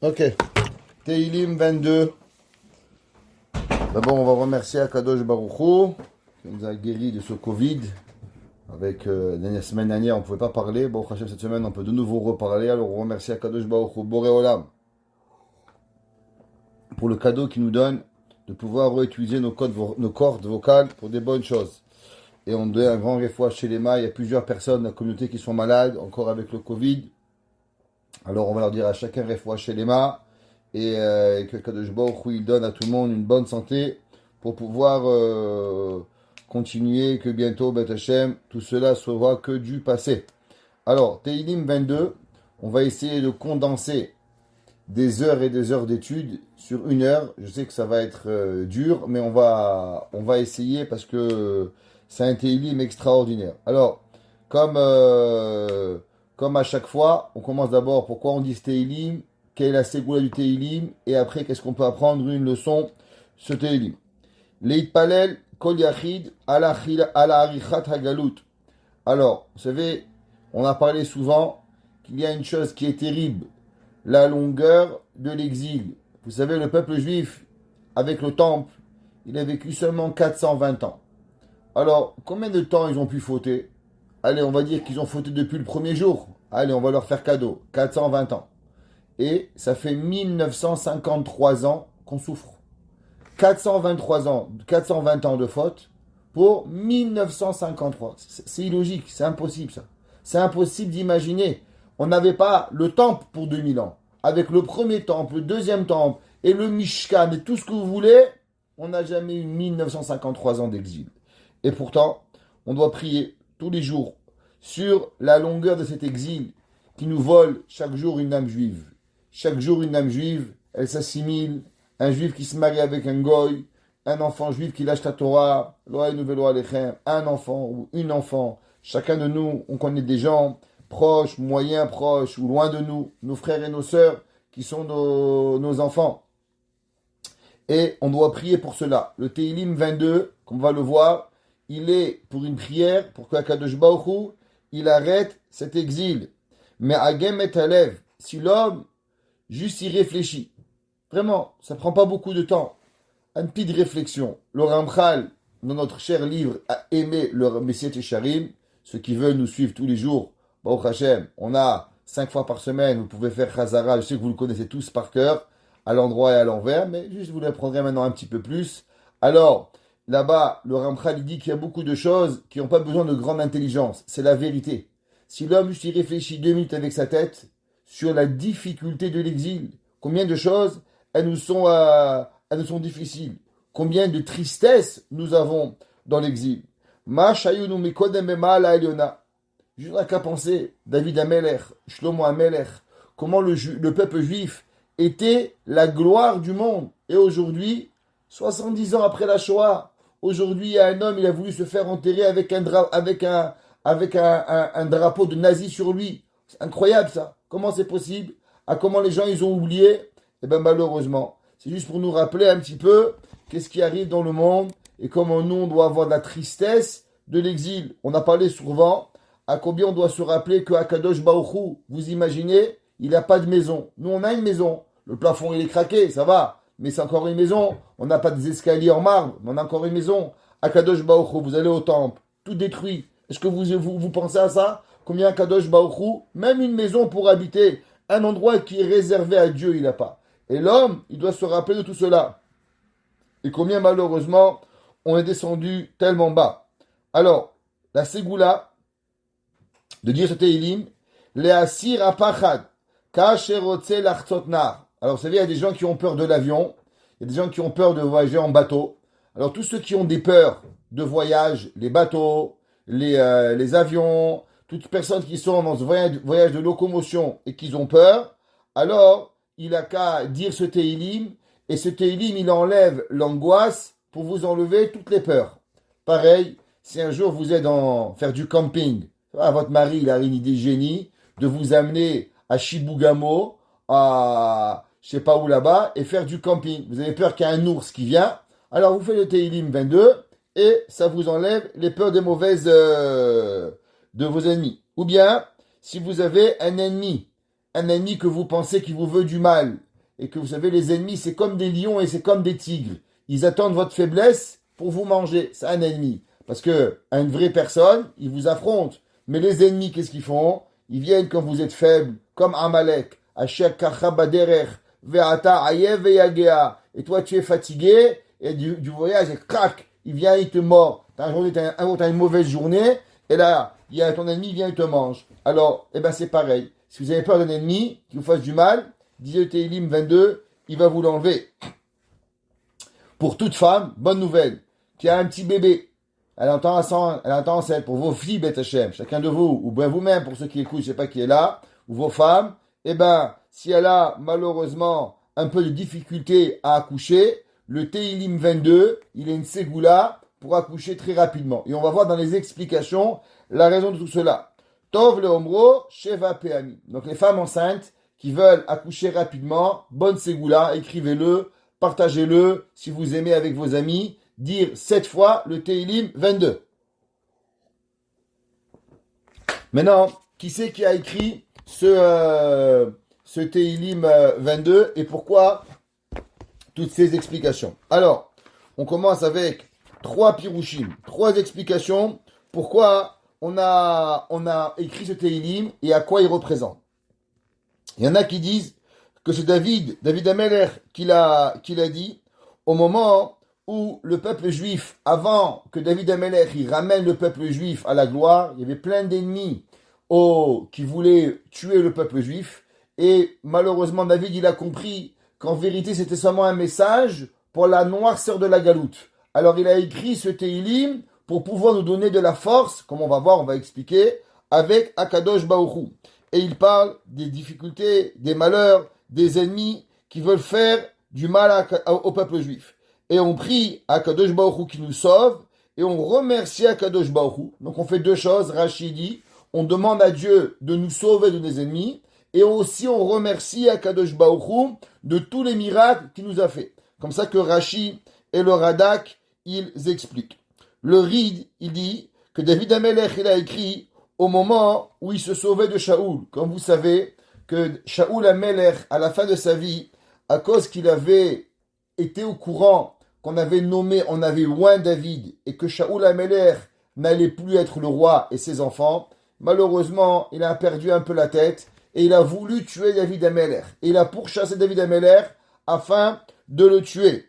Ok. Teilim 22. D'abord, on va remercier Akadosh Baruch Hu, qui nous a guéri de ce Covid. Avec la semaine dernière, on ne pouvait pas parler. Bon, Hachem, cette semaine, on peut de nouveau reparler. Alors, on remercie Akadosh Baruch Hu, Boré Olam, pour le cadeau qu'il nous donne de pouvoir réutiliser nos cordes vocales pour des bonnes choses. Et on donne un grand réfoua chez les mains. Il y a plusieurs personnes dans la communauté qui sont malades, encore avec le Covid. Alors, on va leur dire à chacun réfoua chez les mains. Et que Kadosh Baruch Hu, il donne à tout le monde une bonne santé pour pouvoir continuer, que bientôt, Beth Hashem, tout cela soit que du passé. Alors, Teilim 22, on va essayer de condenser des heures et des heures d'études sur une heure. Je sais que ça va être dur, mais on va essayer parce que c'est un Teilim extraordinaire. Alors, comme à chaque fois, on commence d'abord pourquoi on dit ce Teilim, quelle est la ségoula du Teilim, et après, qu'est-ce qu'on peut apprendre une leçon, ce Teilim. Leitpalel kol yachid ala arichat hagalut. Alors, vous savez, on a parlé souvent qu'il y a une chose qui est terrible, la longueur de l'exil. Vous savez, le peuple juif, avec le temple, il a vécu seulement 420 ans. Alors, combien de temps ils ont pu fauter? Allez, on va dire qu'ils ont fauté depuis le premier jour. Allez, on va leur faire cadeau. 420 ans. Et ça fait 1953 ans qu'on souffre. 423 ans, 420 ans de faute pour 1953. C'est illogique, c'est impossible ça. C'est impossible d'imaginer. On n'avait pas le temple pour 2000 ans. Avec le premier temple, le deuxième temple et le Mishkan et tout ce que vous voulez, on n'a jamais eu 1953 ans d'exil. Et pourtant, on doit prier tous les jours sur la longueur de cet exil qui nous vole chaque jour une âme juive. Chaque jour, une âme juive, elle s'assimile. Un juif qui se marie avec un goy, un enfant juif qui lâche la Torah, un enfant ou une enfant. Chacun de nous, on connaît des gens proches, moyens proches ou loin de nous, nos frères et nos sœurs qui sont nos enfants. Et on doit prier pour cela. Le Teilim 22, comme on va le voir, il est pour une prière, pour qu'Akadosh Baruch Hu, il arrête cet exil. Mais Agem et Alev, si l'homme juste y réfléchit. Vraiment, ça prend pas beaucoup de temps. Un petit de réflexion. Le Ramchal, dans notre cher livre, a aimé le Messiet Yesharim. Ceux qui veulent nous suivre tous les jours, Baruch Hashem, on a 5 fois par semaine, vous pouvez faire Chazara, je sais que vous le connaissez tous par cœur, à l'endroit et à l'envers, mais juste vous l'apprendrez maintenant un petit peu plus. Alors, là-bas, le Ramchal, il dit qu'il y a beaucoup de choses qui n'ont pas besoin de grande intelligence. C'est la vérité. Si l'homme juste y réfléchit 2 minutes avec sa tête, sur la difficulté de l'exil. Combien de choses elles nous sont difficiles. Combien de tristesse nous avons dans l'exil. Juste à qu'à penser, David Amelech, Shlomo Amelech, comment le peuple juif était la gloire du monde. Et aujourd'hui, 70 ans après la Shoah, aujourd'hui, il y a un homme, il a voulu se faire enterrer avec un drapeau de nazi sur lui. C'est incroyable ça. Comment c'est possible? Comment les gens ils ont oublié? Eh bien malheureusement, c'est juste pour nous rappeler un petit peu qu'est-ce qui arrive dans le monde et comment nous on doit avoir de la tristesse de l'exil. On a parlé souvent à combien on doit se rappeler que Akadosh Baruch Hu, vous imaginez, il n'a pas de maison. Nous on a une maison. Le plafond il est craqué, ça va, mais c'est encore une maison. On n'a pas des escaliers en marbre, mais on a encore une maison. Akadosh Baruch Hu, vous allez au temple, tout détruit. Est-ce que vous pensez à ça? Combien Kadosh Baruch Hu, même une maison pour habiter, un endroit qui est réservé à Dieu, il n'a pas. Et l'homme, il doit se rappeler de tout cela. Et combien malheureusement, on est descendu tellement bas. Alors, la Ségoula, de dire ce Teilim, Leasir apachad, kasherotze lachtzotnar. Alors, vous savez, il y a des gens qui ont peur de l'avion, il y a des gens qui ont peur de voyager en bateau. Alors, tous ceux qui ont des peurs de voyage, les bateaux, les avions, toutes personnes qui sont dans ce voyage de locomotion et qui ont peur, alors il a qu'à dire ce Teilim, et ce Teilim, il enlève l'angoisse pour vous enlever toutes les peurs. Pareil, si un jour vous êtes faire du camping, votre mari, il a une idée génie de vous amener à Chibougamau, à je sais pas où là-bas, et faire du camping. Vous avez peur qu'il y ait un ours qui vient, alors vous faites le Teilim 22, et ça vous enlève les peurs des mauvaises de vos ennemis. Ou bien, si vous avez un ennemi que vous pensez qui vous veut du mal, et que vous savez, les ennemis, c'est comme des lions et c'est comme des tigres. Ils attendent votre faiblesse pour vous manger. C'est un ennemi. Parce que une vraie personne, il vous affronte. Mais les ennemis, qu'est-ce qu'ils font? Ils viennent quand vous êtes faible, comme Amalek. Et toi, tu es fatigué, et du voyage, et crac, il vient, il te mord. Un jour, t'as une mauvaise journée, et là, il y a ton ennemi, il vient, il te mange. Alors, eh ben, c'est pareil. Si vous avez peur d'un ennemi qui vous fasse du mal, disait le Télim 22, il va vous l'enlever. Pour toute femme, bonne nouvelle, qui a un petit bébé, elle entend enceinte pour vos filles, Beth Hashem, chacun de vous, ou bien vous-même, pour ceux qui écoutent, je sais pas qui est là, ou vos femmes, eh ben, si elle a malheureusement un peu de difficulté à accoucher, le Télim 22, il est une ségoula pour accoucher très rapidement. Et on va voir dans les explications la raison de tout cela. Tov le Omro, Sheva Peami. Donc les femmes enceintes qui veulent accoucher rapidement, bonne ségoula, écrivez-le, partagez-le si vous aimez avec vos amis. Dire 7 fois le Télim 22. Maintenant, qui c'est qui a écrit ce Télim 22 et pourquoi toutes ces explications? Alors, on commence avec 3 pirouchim, 3 explications pourquoi on a écrit ce Télim et à quoi il représente. Il y en a qui disent que c'est David Ameler qui l'a dit au moment où le peuple juif, avant que David Ameler il ramène le peuple juif à la gloire, il y avait plein d'ennemis qui voulaient tuer le peuple juif. Et malheureusement, David, il a compris qu'en vérité, c'était seulement un message pour la noirceur de la galoute. Alors, il a écrit ce Télim pour pouvoir nous donner de la force, comme on va voir, on va expliquer, avec Akadosh Baruch Hu. Et il parle des difficultés, des malheurs, des ennemis qui veulent faire du mal au peuple juif. Et on prie Akadosh Baruch Hu qui nous sauve, et on remercie Akadosh Baruch Hu. Donc on fait 2 choses, Rashi dit, on demande à Dieu de nous sauver de nos ennemis, et aussi on remercie Akadosh Baruch Hu de tous les miracles qu'il nous a fait. Comme ça que Rashi et le Radak, ils expliquent. Le Rid, il dit que David Amelech, il a écrit au moment où il se sauvait de Shaoul. Comme vous savez, que Shaoul Amelech, à la fin de sa vie, à cause qu'il avait été au courant qu'on avait nommé, on avait loin David, et que Shaoul Amelech n'allait plus être le roi et ses enfants, malheureusement, il a perdu un peu la tête, et il a voulu tuer David Amelech. Et il a pourchassé David Amelech afin de le tuer.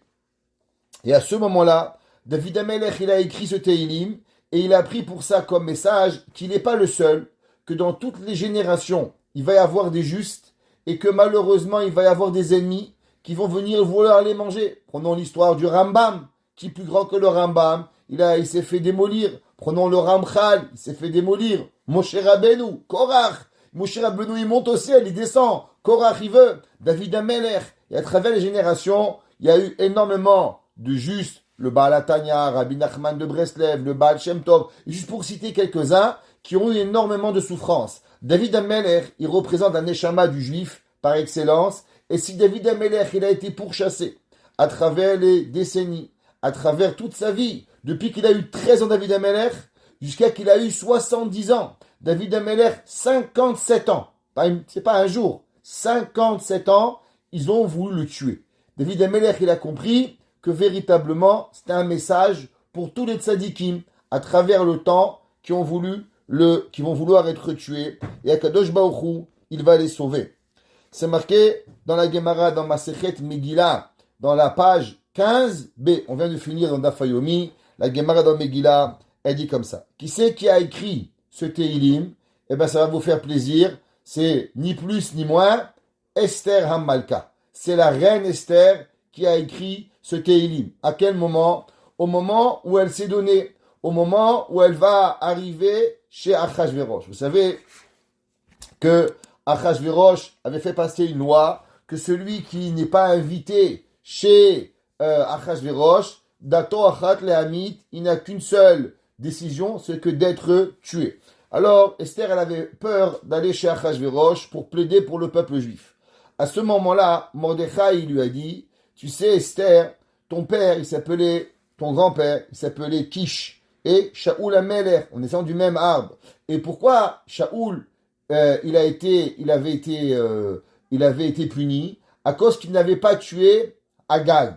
Et à ce moment-là, David Amelech, il a écrit ce Télim, et il a pris pour ça comme message qu'il n'est pas le seul, que dans toutes les générations, il va y avoir des justes, et que malheureusement, il va y avoir des ennemis qui vont venir vouloir les manger. Prenons l'histoire du Rambam, qui est plus grand que le Rambam, il s'est fait démolir. Prenons le Ramchal, il s'est fait démolir. Moshe Rabbeinu, Korach, Moshe Rabbeinu, il monte au ciel, il descend. Korach, il veut. David Amelech. Et à travers les générations, il y a eu énormément de justes. Le Baal Atanya, Rabbi Nachman de Breslev, le Baal Shem Tov, juste pour citer quelques-uns, qui ont eu énormément de souffrance. David Amelech, il représente un neshama du juif, par excellence. Et si David Amelech, il a été pourchassé à travers les décennies, à travers toute sa vie, depuis qu'il a eu 13 ans David Amelech, jusqu'à qu'il a eu 70 ans. David Amelech, 57 ans. C'est pas un jour. 57 ans, ils ont voulu le tuer. David Amelech, il a compris que véritablement, c'était un message pour tous les tzadikim, à travers le temps, qui vont vouloir être tués. Et Akadosh Baruch Hu, il va les sauver. C'est marqué dans la Gemara, dans Masechet Megillah, dans la page 15b. On vient de finir dans Dafayomi. La Gemara dans Megillah, elle dit comme ça. Qui c'est qui a écrit ce Télim? Eh bien, ça va vous faire plaisir. C'est ni plus ni moins Esther Hammalka. C'est la reine Esther qui a écrit ce Télim. À quel moment? Au moment où elle s'est donnée. Au moment où elle va arriver chez Achashverosh. Vous savez que Achashverosh avait fait passer une loi que celui qui n'est pas invité chez Achashverosh, Dato Achat Lehamit, il n'a qu'une seule décision, c'est que d'être tué. Alors, Esther, elle avait peur d'aller chez Achashverosh pour plaider pour le peuple juif. À ce moment-là, Mordechai, il lui a dit, tu sais, Esther, ton père, ton grand-père, il s'appelait Kish, et Shaoul Amelech, on est du même arbre. Et pourquoi Shaoul, il avait été puni? à cause qu'il n'avait pas tué Agag,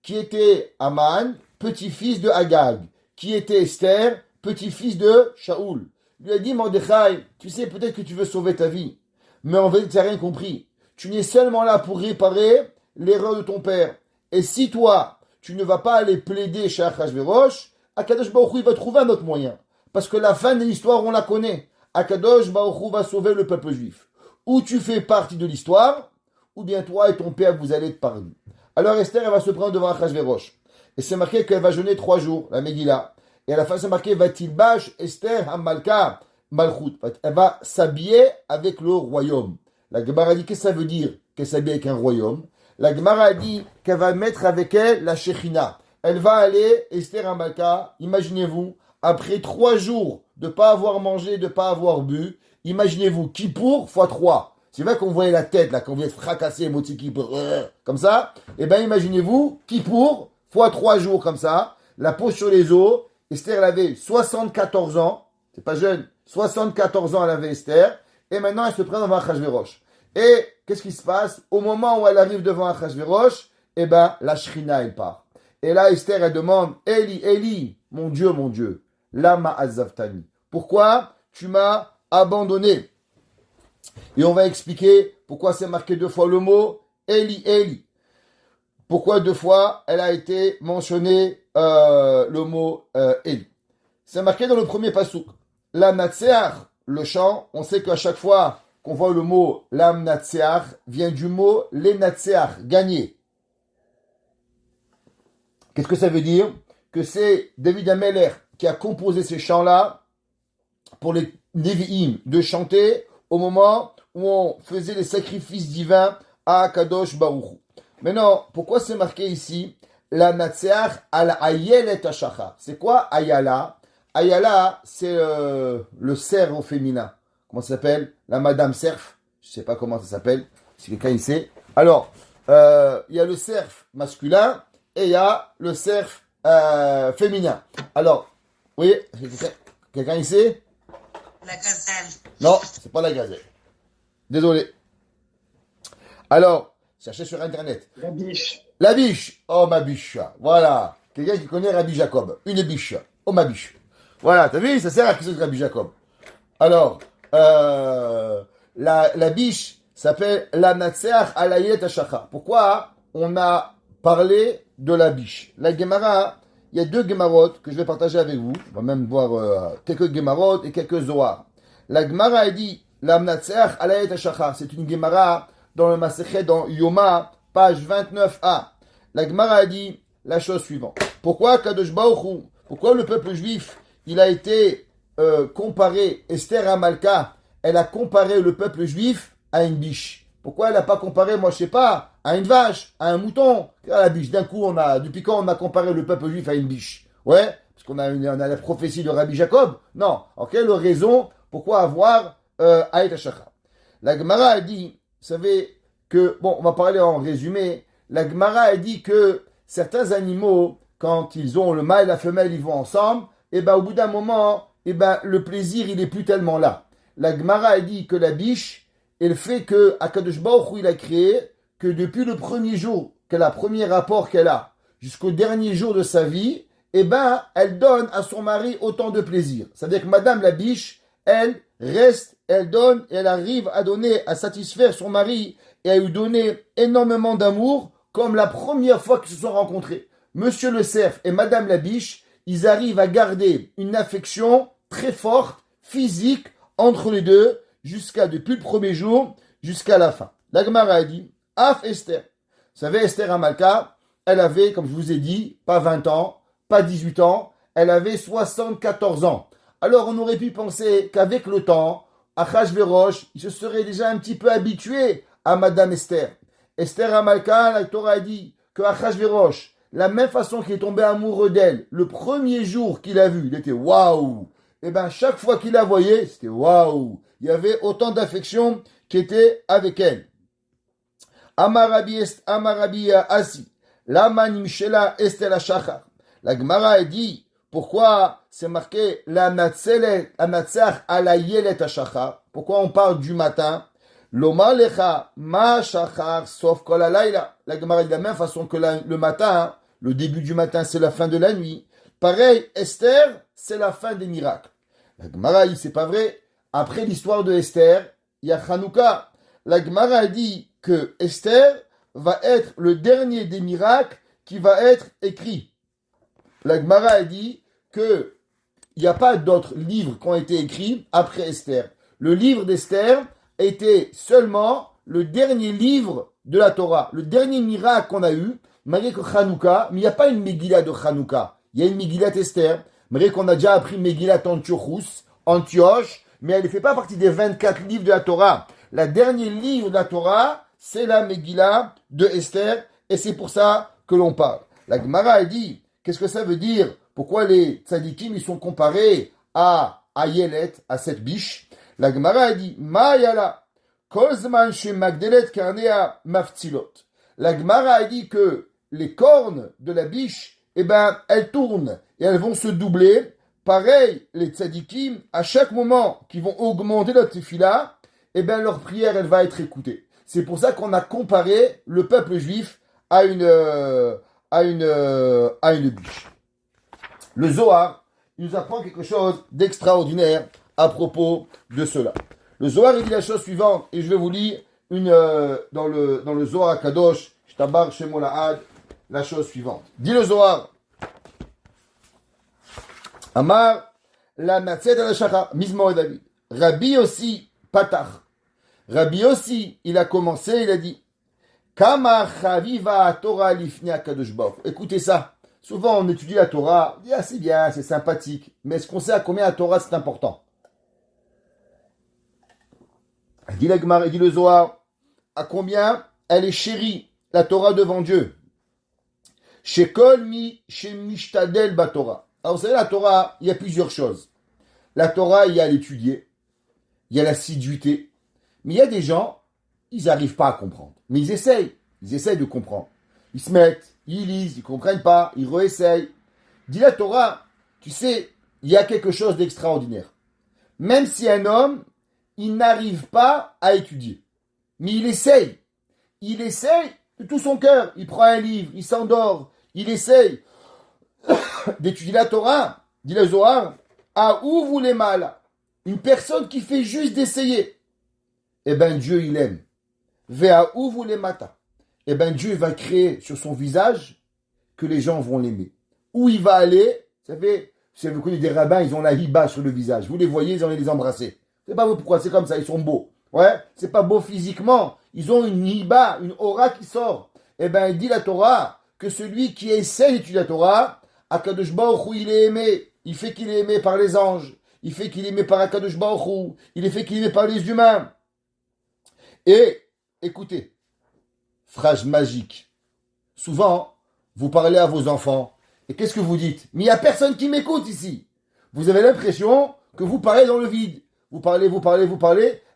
qui était Aman, petit-fils de Agag, qui était Esther, petit-fils de Shaoul. Il lui a dit, Mordechai, tu sais, peut-être que tu veux sauver ta vie, mais en fait, tu n'as rien compris. Tu n'es seulement là pour réparer l'erreur de ton père. Et si toi, tu ne vas pas aller plaider chez Achashverosh, Akadosh Baruch Hu, il va trouver un autre moyen. Parce que la fin de l'histoire, on la connaît. Akadosh Baruch Hu va sauver le peuple juif. Ou tu fais partie de l'histoire, ou bien toi et ton père, vous allez être pardonnés. Alors Esther, elle va se prendre devant Achashverosh. Et c'est marqué qu'elle va jeûner 3 jours, la Megillah. Et à la fin, c'est marqué, va-t-il bâche Esther Hamalka Malchut. Elle va s'habiller avec le royaume. La Gemara dit, qu'est-ce que ça veut dire qu'elle s'habille avec un royaume? La Gemara dit qu'elle va mettre avec elle la Shechina. Elle va aller, Esther Hamalka, imaginez-vous, après 3 jours de ne pas avoir mangé, de ne pas avoir bu, imaginez-vous, Kippour fois 3. C'est vrai qu'on voyait la tête, là, qu'on voyait fracasser, moti Kippour, comme ça. Eh bien, imaginez-vous, Kippour fois 3 jours, comme ça, la peau sur les os. Esther, elle avait 74 ans, c'est pas jeune, 74 ans, elle avait Esther, et maintenant, elle se prend devant Achashverosh. Et qu'est-ce qui se passe? Au moment où elle arrive devant Achashverosh, eh ben, la Shrina, elle part. Et là, Esther, elle demande, Eli, Eli, mon Dieu, lama azavtani. Pourquoi tu m'as abandonné? Et on va expliquer pourquoi c'est marqué 2 fois le mot Eli, Eli. Pourquoi 2 fois elle a été mentionnée le mot Eli. C'est marqué dans le premier pasouk. La Natseach, le chant, on sait qu'à chaque fois qu'on voit le mot Lam Natseach, vient du mot les Natseach, gagner. Qu'est-ce que ça veut dire? Que c'est David Ameller qui a composé ces chants-là pour les Nevi'im de chanter au moment où on faisait les sacrifices divins à Kadosh Baruch Hu. Maintenant, pourquoi c'est marqué ici la Natseach al Ayelet Ashachar? C'est quoi Ayala? Ayala, c'est le cerf au féminin. Comment ça s'appelle? La Madame Cerf. Je ne sais pas comment ça s'appelle. Si quelqu'un il sait. Alors, il y a le cerf masculin et il y a le cerf féminin. Alors, oui, quelqu'un il sait? La gazelle. Non, c'est pas la gazelle. Désolé. Alors, cherchez sur Internet. La biche. La biche. Oh, ma biche. Voilà. Quelqu'un qui connaît Rabbi Jacob. Une biche. Oh, ma biche. Voilà, t'as vu? Ça sert à quelque chose, Rabbi Jacob. Alors, la biche s'appelle la Natseach Alayet Ashachar. Pourquoi on a parlé de la biche? La Gemara, il y a 2 Gemarot que je vais partager avec vous. On va même voir quelques Gemarot et quelques Zohar. La Gemara a dit la Natseach Alayet Ashachar. C'est une Gemara dans le Masechet, dans Yoma, page 29a. La Gemara a dit la chose suivante. Pourquoi Kadosh Baruch Hu, pourquoi le peuple juif, il a été comparé, Esther Hamalka, elle a comparé le peuple juif à une biche. Pourquoi elle n'a pas comparé, moi je sais pas, à une vache, à un mouton, à la biche? D'un coup, depuis quand on a comparé le peuple juif à une biche? Ouais, parce qu'on a, on a la prophétie de Rabbi Jacob. Non, en quelle raison, pourquoi avoir Aït Hashachar? La Gemara a dit, vous savez que, bon, on va parler en résumé, la Gemara a dit que certains animaux, quand ils ont le mâle et la femelle, ils vont ensemble, et ben au bout d'un moment, et ben le plaisir, il est plus tellement là. La Gemara a dit que la biche, elle fait que Akadosh Baruch Hu, il a créé que depuis le premier jour, que le premier rapport qu'elle a, jusqu'au dernier jour de sa vie, et ben elle donne à son mari autant de plaisir. C'est-à-dire que Madame la biche, elle reste, elle donne, et elle arrive à donner, à satisfaire son mari et à lui donner énormément d'amour, comme la première fois qu'ils se sont rencontrés. Monsieur le cerf et Madame la biche, ils arrivent à garder une affection très forte, physique, entre les deux, depuis le premier jour, jusqu'à la fin. La Gemara a dit, Af Esther. Vous savez, Esther Hamalka, elle avait, comme je vous ai dit, pas 20 ans, pas 18 ans, elle avait 74 ans. Alors on aurait pu penser qu'avec le temps, Achashverosh, il se serait déjà un petit peu habitué à Madame Esther. Esther Hamalka, la Torah a dit que Achashverosh, la même façon qu'il est tombé amoureux d'elle, le premier jour qu'il a vu, il était waouh. Et bien chaque fois qu'il la voyait, c'était waouh. Il y avait autant d'affection qui était avec elle. Amarabi Asi, Lama Nimshela Esther Ashachar. La Gemara a dit, pourquoi c'est marqué la Natseach Alayelet Ashachar? Pourquoi on parle du matin? Loma lecha ma shachar sauf kol halayla. La Gemara dit de la même façon que le matin, hein, le début du matin, c'est la fin de la nuit. Pareil, Esther, c'est la fin des miracles. La Gemara dit, c'est pas vrai. Après l'histoire de Esther, il y a Hanouka. La Gemara dit que Esther va être le dernier des miracles qui va être écrit. La Gemara dit que il n'y a pas d'autres livres qui ont été écrits après Esther. Le livre d'Esther était seulement le dernier livre de la Torah, le dernier miracle qu'on a eu, malgré que Hanouka, mais il n'y a pas une Megillah de Hanouka. Il y a une Megillah d'Esther, malgré qu'on a déjà appris Megillah Antioche, mais elle ne fait pas partie des 24 livres de la Torah. La dernier livre de la Torah, c'est la Megillah de Esther, et c'est pour ça que l'on parle. La Gemara a dit, qu'est-ce que ça veut dire? Pourquoi les tzadikim, ils sont comparés à Yelet, à cette biche? La Gemara a dit, Ma'yala, kolzman she magdelet karnea maftzilot. La Gemara a dit que les cornes de la biche, eh ben, elles tournent et elles vont se doubler. Pareil, les tzadikim, à chaque moment qu'ils vont augmenter leur tefila, eh ben, leur prière, elle va être écoutée. C'est pour ça qu'on a comparé le peuple juif à une biche. Le Zohar, il nous apprend quelque chose d'extraordinaire à propos de cela. Le Zohar, il dit la chose suivante, et je vais vous lire dans le Zohar Kadosh, Shtabar Shemo Lahad, la chose suivante. Dit le Zohar, Amar, la Matzet al Shachar, Mizmor David. Rabbi aussi, Patach. Rabbi aussi, il a commencé, il a dit, Kama Chaviva Torah Lifnia Kadosh Baruch. Écoutez ça. Souvent, on étudie la Torah, on dit, ah, c'est bien, c'est sympathique. Mais est-ce qu'on sait à combien la Torah, c'est important? Il dit la Gemara, il dit le Zohar, à combien elle est chérie, la Torah devant Dieu. Chez Kolmi, chez Mishtadel Batorah. Alors, vous savez, la Torah, il y a plusieurs choses. La Torah, il y a l'étudier, il y a l'assiduité. Mais il y a des gens, ils n'arrivent pas à comprendre. Mais ils essayent de comprendre. Ils se mettent, ils lisent, ils comprennent pas, ils réessayent. Dit la Torah, tu sais, il y a quelque chose d'extraordinaire. Même si un homme, il n'arrive pas à étudier, mais il essaye de tout son cœur. Il prend un livre, il s'endort, il essaye d'étudier la Torah. Dit le Zohar, à où vous les mal? Une personne qui fait juste d'essayer, eh ben Dieu il aime. Vea où vous les mata? Eh ben Dieu va créer sur son visage que les gens vont l'aimer. Où il va aller, vous connaissez des rabbins, ils ont la hiba sur le visage. Vous les voyez, ils ont les embrasser. C'est pas vous pourquoi, c'est comme ça, ils sont beaux. Ouais, c'est pas beau physiquement. Ils ont une hiba, une aura qui sort. Eh ben, il dit la Torah que celui qui essaie d'étudier la Torah, Akadosh Baruch Hu, il est aimé. Il fait qu'il est aimé par les anges. Il fait qu'il est aimé par Akadosh Baruch Hu. Il est fait qu'il est aimé par les humains. Et, écoutez, phrase magique. Souvent, vous parlez à vos enfants. Et qu'est-ce que vous dites? Mais il n'y a personne qui m'écoute ici. Vous avez l'impression que vous parlez dans le vide. Vous parlez.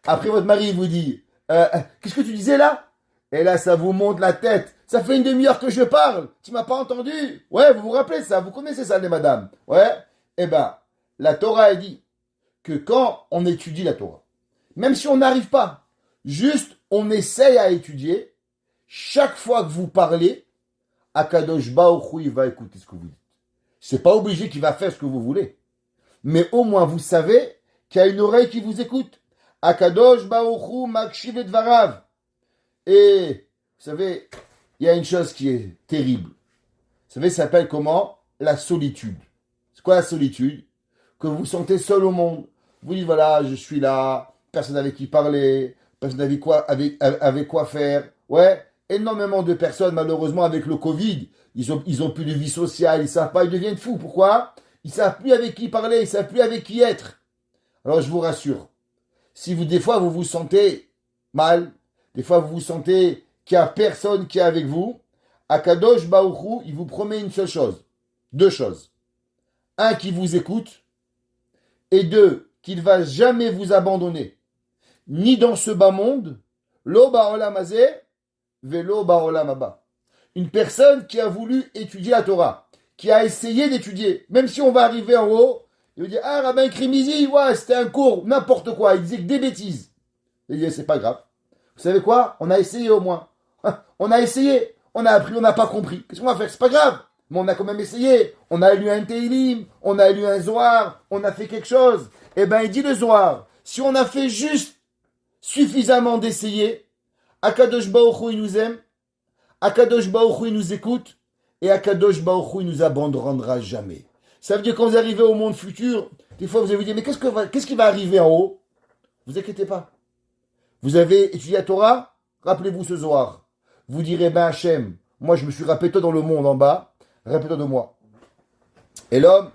Après, votre mari vous dit, qu'est-ce que tu disais là? Et là, ça vous monte la tête. Ça fait une demi-heure que je parle. Tu m'as pas entendu? Ouais, vous vous rappelez ça? Vous connaissez ça, les madames? Ouais? Eh ben, la Torah a dit que quand on étudie la Torah, même si on n'arrive pas, juste on essaye à étudier, chaque fois que vous parlez, Akadosh Baruch Hu, il va écouter ce que vous dites. C'est pas obligé qu'il va faire ce que vous voulez. Mais au moins, vous savez qu'il y a une oreille qui vous écoute. Akadosh Baruch Hu Makshiv et Dvarav. Et, vous savez, il y a une chose qui est terrible. Vous savez, ça s'appelle comment? La solitude. C'est quoi la solitude? Que vous vous sentez seul au monde. Vous dites, voilà, je suis là, personne avec qui parler, personne avec quoi faire. Ouais, énormément de personnes, malheureusement, avec le Covid, ils ont plus de vie sociale, ils savent pas, ils deviennent fous. Pourquoi? Ils savent plus avec qui parler, ils savent plus avec qui être. Alors, je vous rassure, si des fois, vous vous sentez mal, des fois, vous vous sentez qu'il n'y a personne qui est avec vous, Akadosh Baruch Hu, il vous promet une seule chose. Deux choses. Un, qui vous écoute. Et deux, qu'il ne va jamais vous abandonner. Ni dans ce bas monde, lo ba'olam hazeh, velo ba'olam haba. Une personne qui a voulu étudier la Torah, qui a essayé d'étudier, même si on va arriver en haut, il va dire, ah, Rabbin Krimizi, ouais, c'était un cours, n'importe quoi, il disait que des bêtises. Il dit, c'est pas grave. Vous savez quoi? On a essayé au moins. On a essayé. On a appris, on n'a pas compris. Qu'est-ce qu'on va faire? C'est pas grave. Mais on a quand même essayé. On a lu un Teilim, on a lu un Zohar, on a fait quelque chose. Eh ben, il dit le Zohar, si on a fait juste suffisamment d'essayer, Akadosh Baruch Hu, il nous aime, Akadosh Baruch Hu, il nous écoute, et Akadosh Baruch Hu, il nous abandonnera jamais. Ça veut dire que quand vous arrivez au monde futur, des fois vous allez vous dire, mais qu'est-ce qui va arriver en haut? Vous inquiétez pas. Vous avez étudié la Torah? Rappelez-vous ce Zohar. Vous direz, ben Hachem, moi je me suis répété dans le monde en bas, répétez de moi. Et l'homme,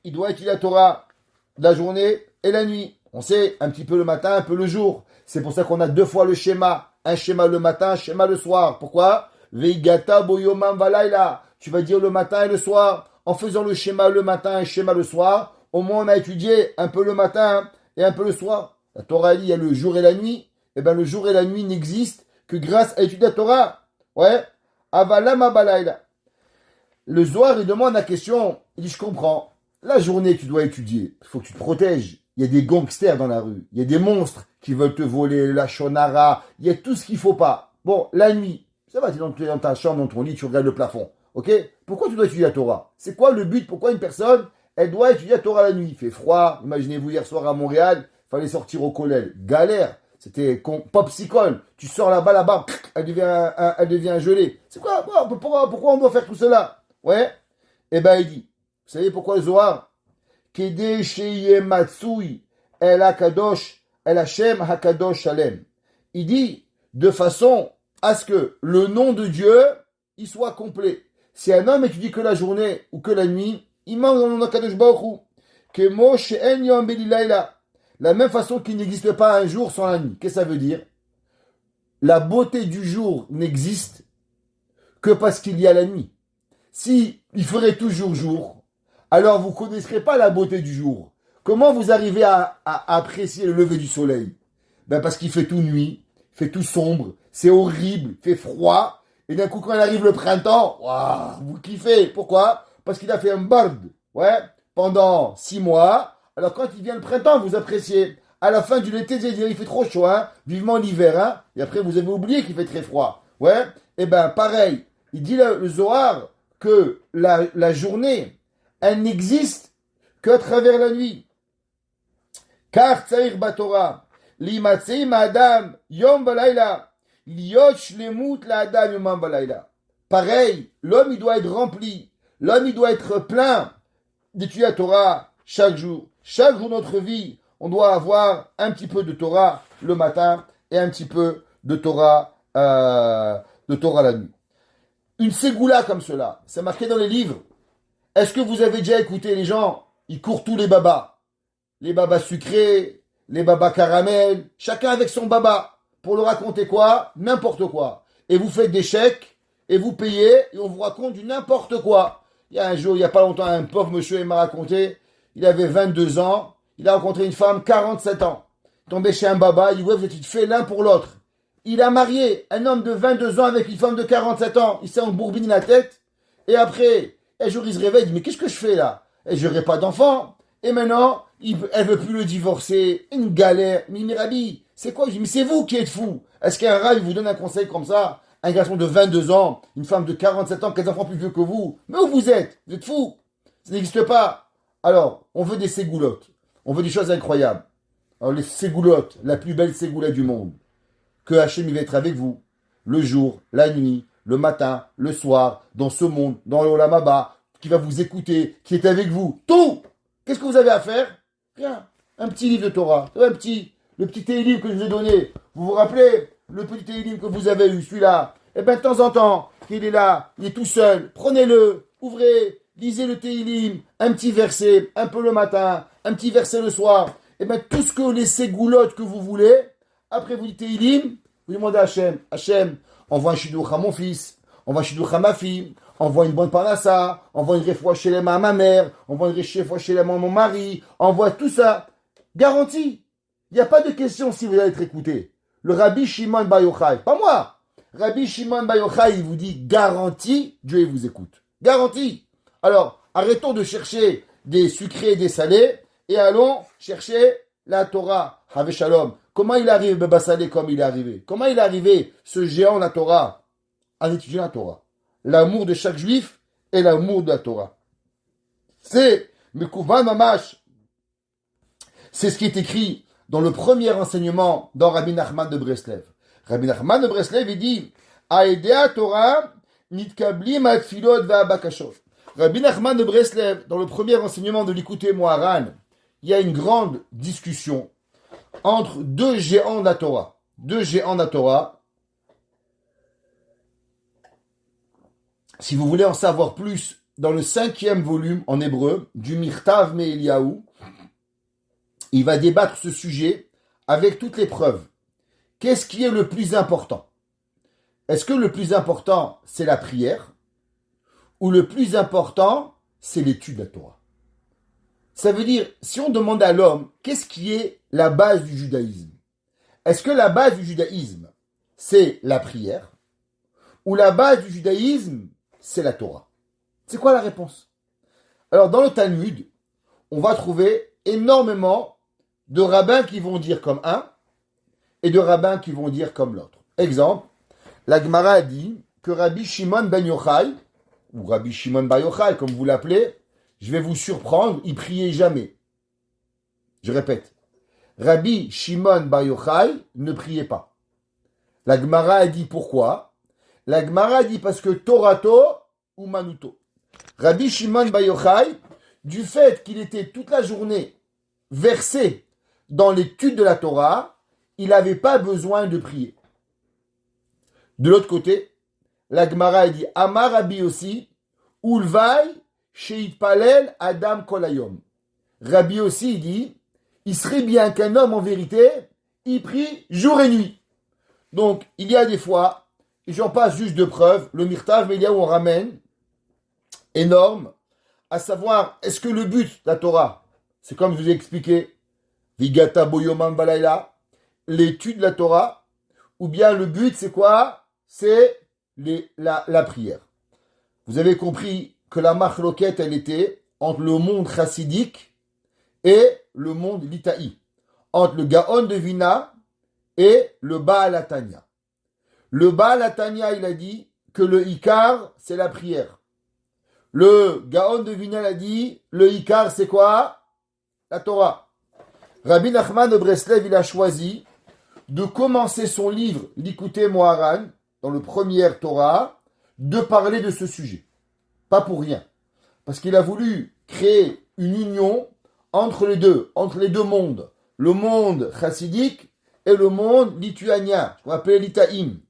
il doit étudier la Torah la journée et la nuit. On sait, un petit peu le matin, un peu le jour. C'est pour ça qu'on a 2 fois le schéma. Un schéma le matin, un schéma le soir. Pourquoi? Veigata boyomam valaila. Tu vas dire le matin et le soir. En faisant le schéma le matin et le schéma le soir, au moins on a étudié un peu le matin et un peu le soir. La Torah dit, il y a le jour et la nuit. Eh bien, le jour et la nuit n'existent que grâce à étudier la Torah. Ouais. Avalama balaila. Le Zohar, il demande la question. Il dit, je comprends. La journée, tu dois étudier. Il faut que tu te protèges. Il y a des gangsters dans la rue. Il y a des monstres qui veulent te voler, la shonara. Il y a tout ce qu'il faut pas. Bon, la nuit, ça va, tu es dans ta chambre, dans ton lit, tu regardes le plafond. Ok? Pourquoi tu dois étudier la Torah? C'est quoi le but? Pourquoi une personne, elle doit étudier la Torah la nuit? Il fait froid. Imaginez-vous hier soir à Montréal, il fallait sortir au collège. Galère. C'était popsicle. Tu sors là-bas, elle devient gelée. C'est quoi? Pourquoi on doit faire tout cela? Ouais? Eh ben, il dit, vous savez pourquoi le Zohar? Kede sheye matsui el hakadosh el Hashem hakadosh shalem. Il dit, de façon à ce que le nom de Dieu, il soit complet. Si un homme étudie que la journée ou que la nuit, il manque dans le nom d'Akadosh Baruch Hu. Kemo she'en yom belilayla. La même façon qu'il n'existe pas un jour sans la nuit. Qu'est-ce que ça veut dire? La beauté du jour n'existe que parce qu'il y a la nuit. Si il ferait toujours jour, alors vous ne connaîtrez pas la beauté du jour. Comment vous arrivez à apprécier le lever du soleil? Ben parce qu'il fait tout nuit, il fait tout sombre, c'est horrible, il fait froid, et d'un coup quand il arrive le printemps, waouh, vous kiffez. Pourquoi? Parce qu'il a fait un bird, ouais, pendant 6 mois. Alors quand il vient le printemps, vous appréciez. À la fin du l'été, vous allez dire, il fait trop chaud, hein, vivement l'hiver, hein, et après vous avez oublié qu'il fait très froid, ouais. Et ben pareil, il dit le Zohar que la journée, elle n'existe qu'à travers la nuit. Car tsair batora, limatzei ma'adam yom balayla, liot shlemut la'adam yom balayla. Pareil, l'homme il doit être rempli, l'homme il doit être plein d'étudier la Torah chaque jour. Chaque jour de notre vie, on doit avoir un petit peu de Torah le matin et un petit peu de Torah la nuit. Une ségoula comme cela, c'est marqué dans les livres. Est-ce que vous avez déjà écouté les gens? Ils courent tous les babas. Les babas sucrés, les babas caramel, chacun avec son baba. Pour le raconter quoi? N'importe quoi. Et vous faites des chèques, et vous payez, et on vous raconte du n'importe quoi. Il y a un jour, il n'y a pas longtemps, un pauvre monsieur, il m'a raconté, il avait 22 ans, il a rencontré une femme, 47 ans. Tombé chez un baba, il dit, ouais, vous êtes fait l'un pour l'autre. Il a marié un homme de 22 ans avec une femme de 47 ans. Il s'est embourbini la tête. Et après, un jour, il se réveille, il dit, mais qu'est-ce que je fais là? Et je n'aurai pas d'enfant. Et maintenant, elle veut plus le divorcer. Une galère. Mais Rabbi, c'est quoi? Je dis, mais c'est vous qui êtes fou. Est-ce qu'un rat, il vous donne un conseil comme ça? Un garçon de 22 ans, une femme de 47 ans, 15 enfants plus vieux que vous. Mais où vous êtes? Vous êtes fou. Ça n'existe pas. Alors, on veut des ségoulottes. On veut des choses incroyables. Alors, les ségoulottes, la plus belle ségoula du monde. Que Hachem, il va être avec vous. Le jour, la nuit, le matin, le soir, dans ce monde, dans l'Olam Haba, qui va vous écouter, qui est avec vous. Tout! Qu'est-ce que vous avez à faire? Rien. Un petit livre de Torah. Le petit Télim que je vous ai donné. Vous vous rappelez? Le petit Télim que vous avez eu, celui-là. Eh bien, de temps en temps, il est là, il est tout seul. Prenez-le, ouvrez, lisez le Télim, un petit verset, un peu le matin, un petit verset le soir. Eh bien, tout ce que les ségoulottes que vous voulez, après vous dites Télim, vous demandez à Hachem, Hachem, envoie un shidduch à mon fils, envoie un shidduch à ma fille, envoie une bonne parnassa, envoie une réfoua chez les mains à ma mère, envoie une réfoua chez les mains à mon mari, envoie tout ça. Garantie. Il n'y a pas de question si vous allez être écouté. Le Rabbi Shimon Bar Yochai, pas moi. Rabbi Shimon Bar Yochai, il vous dit garantie, Dieu il vous écoute. Garantie. Alors, arrêtons de chercher des sucrés et des salés et allons chercher la Torah. Have Shalom. Comment il arrive, Baba Saleh, comme il est arrivé? Comment il est arrivé, ce géant de la Torah, en étudiant la Torah? L'amour de chaque juif et l'amour de la Torah. C'est Mekouvan Mamash. C'est ce qui est écrit dans le premier enseignement dans Rabbi Nachman de Breslev. Rabbi Nachman de Breslev, il dit Aedea Torah nitkablim atfilot ve'abakashot. Rabbi Nachman de Breslev, dans le premier enseignement de l'Ikouté Moharan, il y a une grande discussion entre deux géants de la Torah. Deux géants de la Torah. Si vous voulez en savoir plus, dans le 5e volume en hébreu du Mirtav Me'eliaou, il va débattre ce sujet avec toutes les preuves. Qu'est-ce qui est le plus important? Est-ce que le plus important, c'est la prière? Ou le plus important, c'est l'étude de la Torah? Ça veut dire, si on demande à l'homme, qu'est-ce qui est la base du judaïsme? Est-ce que la base du judaïsme, c'est la prière? Ou la base du judaïsme, c'est la Torah? C'est quoi la réponse? Alors, dans le Talmud, on va trouver énormément de rabbins qui vont dire comme un et de rabbins qui vont dire comme l'autre. Exemple, la Gemara a dit que Rabbi Shimon ben Yochai, ou Rabbi Shimon bar Yochai, comme vous l'appelez, je vais vous surprendre, il priait jamais. Je répète, Rabbi Shimon bar Yochai ne priait pas. La Gemara a dit pourquoi? La Gemara a dit parce que Torato ou Manuto. Rabbi Shimon bar Yochai, du fait qu'il était toute la journée versé dans l'étude de la Torah, il n'avait pas besoin de prier. De l'autre côté, la Gemara a dit Amar Rabbi aussi, Ulvai Sheit Palel Adam Kolayom. Rabbi aussi dit il serait bien qu'un homme en vérité, il prie jour et nuit. Donc, il y a des fois, et j'en passe juste de preuves, le Mirtav Me'eliaou on ramène, énorme, à savoir, est-ce que le but de la Torah, c'est comme je vous ai expliqué, Vigata Boyoman Balayla, l'étude de la Torah, ou bien le but c'est quoi? C'est la prière. Vous avez compris que la machloquette, elle était entre le monde chassidique et le monde litaï, entre le Gaon de Vina et le Baal Hatanya. Le Baal Hatanya, il a dit que le Ikar, c'est la prière. Le Gaon de Vina a dit, le Ikar, c'est quoi? La Torah. Rabbi Nachman de Breslev, il a choisi de commencer son livre, l'Ikouté Moharan, dans le premier Torah, de parler de ce sujet. Pas pour rien. Parce qu'il a voulu créer une union entre les deux mondes. Le monde chassidique et le monde lituanien, qu'on appelle l'Itaïm.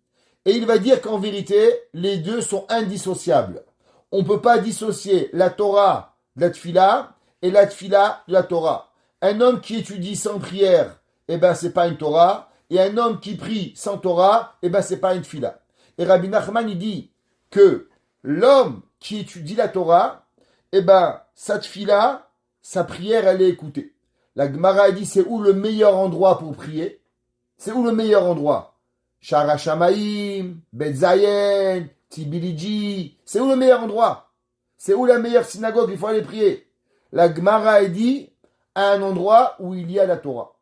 Et il va dire qu'en vérité, les deux sont indissociables. On ne peut pas dissocier la Torah de la Tfila et la Tfila de la Torah. Un homme qui étudie sans prière, eh ben c'est pas une Torah. Et un homme qui prie sans Torah, eh ben c'est pas une Tfila. Et Rabbi Nachman, il dit que l'homme qui étudie la Torah, eh ben, sa tfila, sa prière, elle est écoutée. La Gemara dit, c'est où le meilleur endroit pour prier? C'est où le meilleur endroit? Shara Shamaim, Bet Zayen, Tibiliji. C'est où le meilleur endroit? C'est où la meilleure synagogue? Il faut aller prier. La Gemara dit, à un endroit où il y a la Torah.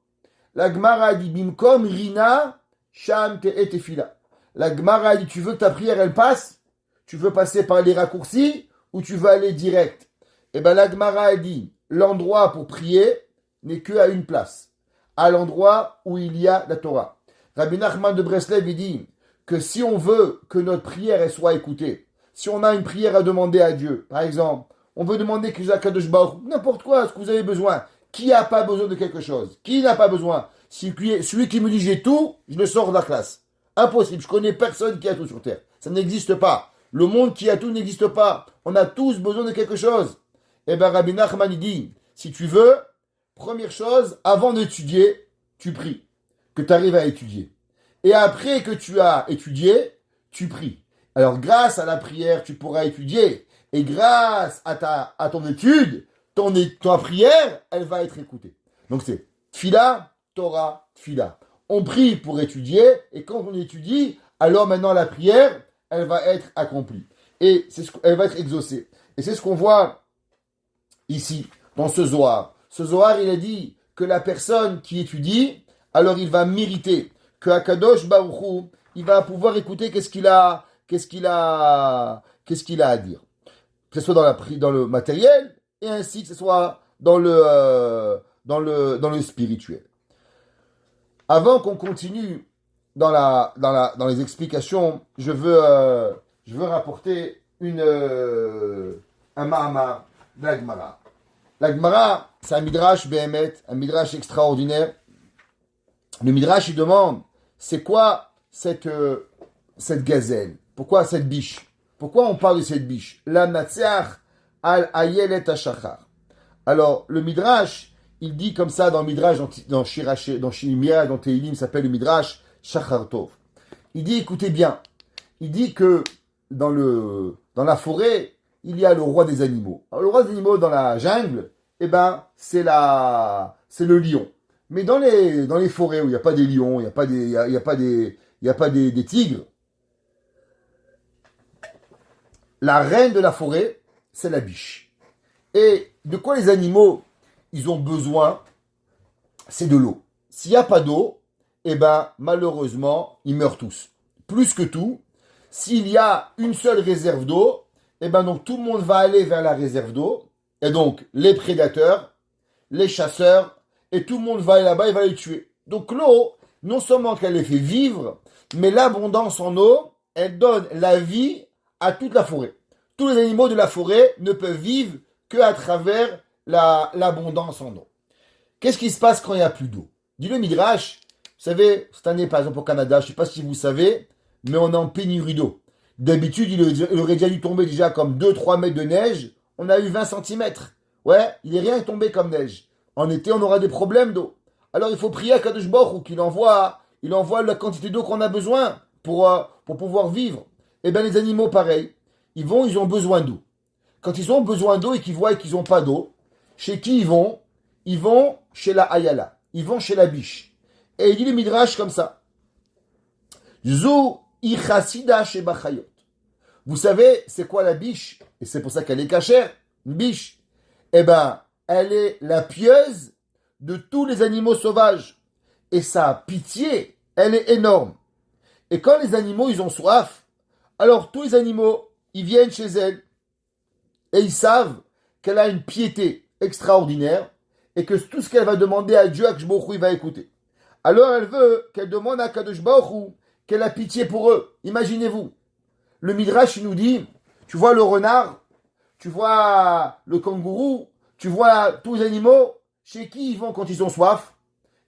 La Gemara dit, Bimkom Rina, Sham Te'et Tefila. La Gemara dit, tu veux que ta prière, elle passe? Tu veux passer par les raccourcis ou tu veux aller direct? Eh bien, la Gemara a dit, l'endroit pour prier n'est qu'à une place, à l'endroit où il y a la Torah. Rabbi Nachman de Breslev, il dit que si on veut que notre prière elle soit écoutée, si on a une prière à demander à Dieu, par exemple, on veut demander que Kadosh Baruch Hu, n'importe quoi, ce que vous avez besoin. Qui n'a pas besoin de quelque chose? Qui n'a pas besoin? Celui qui me dit j'ai tout, je le sors de la classe. Impossible, je connais personne qui a tout sur terre. Ça n'existe pas. Le monde qui a tout n'existe pas. On a tous besoin de quelque chose. Eh bien, Rabbi Nachman, il dit, si tu veux, première chose, avant d'étudier, tu pries. Que tu arrives à étudier. Et après que tu as étudié, tu pries. Alors, grâce à la prière, tu pourras étudier. Et grâce à ton étude, ta prière, elle va être écoutée. Donc, c'est Tfila, Torah, Tfila. On prie pour étudier. Et quand on étudie, alors maintenant la prière, elle va être accomplie. Et elle va être exaucée. Et c'est ce qu'on voit ici, dans ce Zohar. Ce Zohar, il a dit que la personne qui étudie, alors il va mériter que Akadosh Baruch Hu, il va pouvoir écouter qu'est-ce qu'il a à dire. Que ce soit dans le matériel, et ainsi que ce soit dans le spirituel. Avant qu'on continue dans les explications, je veux rapporter un Mahamar de la Gemara. La Gemara, c'est un midrash Behemet, un midrash extraordinaire. Le midrash, il demande, c'est quoi cette gazelle? Pourquoi cette biche? Pourquoi on parle de cette biche? La Natseach al Ayelet Hashachar. Alors, le midrash, il dit comme ça dans le midrash, dans Shirimiah, dans Tehilim, s'appelle le midrash Shachar Tov. Il dit, écoutez bien, il dit que dans la forêt, il y a le roi des animaux. Alors, le roi des animaux dans la jungle, c'est le lion. Mais dans les forêts où il n'y a pas des lions, il n'y a pas des tigres, la reine de la forêt, c'est la biche. Et de quoi les animaux, ils ont besoin? C'est de l'eau. S'il n'y a pas d'eau, malheureusement, ils meurent tous. Plus que tout, s'il y a une seule réserve d'eau, donc tout le monde va aller vers la réserve d'eau. Et donc, les prédateurs, les chasseurs, et tout le monde va aller là-bas et va les tuer. Donc l'eau, non seulement qu'elle les fait vivre, mais l'abondance en eau, elle donne la vie à toute la forêt. Tous les animaux de la forêt ne peuvent vivre qu'à travers l'abondance en eau. Qu'est-ce qui se passe quand il n'y a plus d'eau? Dit le Midrash, vous savez, cette année par exemple au Canada, je ne sais pas si vous savez, mais on est en pénurie d'eau. D'habitude, il aurait déjà dû tomber déjà comme 2-3 mètres de neige, on a eu 20 centimètres. Ouais, il n'est rien tombé comme neige. En été, on aura des problèmes d'eau. Alors il faut prier à Kadosh Baruch Hu qu'il envoie la quantité d'eau qu'on a besoin pour pouvoir vivre. Et bien les animaux, pareil, ils ont besoin d'eau. Quand ils ont besoin d'eau et qu'ils voient qu'ils n'ont pas d'eau, chez qui ils vont? Ils vont chez la Ayala, ils vont chez la biche. Et il dit le Midrash comme ça. Zou ichasida chez Bachayot. Vous savez, c'est quoi la biche? Et c'est pour ça qu'elle est cachère, une biche. Elle est la pieuse de tous les animaux sauvages. Et sa pitié, elle est énorme. Et quand les animaux, ils ont soif, alors tous les animaux, ils viennent chez elle. Et ils savent qu'elle a une piété extraordinaire. Et que tout ce qu'elle va demander à Dieu, Akadosh Baruch Hu, il va écouter. Alors elle veut qu'elle demande à Akadosh Baruch Hu qu'elle a pitié pour eux. Imaginez-vous. Le Midrash, il nous dit, tu vois le renard, tu vois le kangourou, tu vois tous les animaux, chez qui ils vont quand ils ont soif?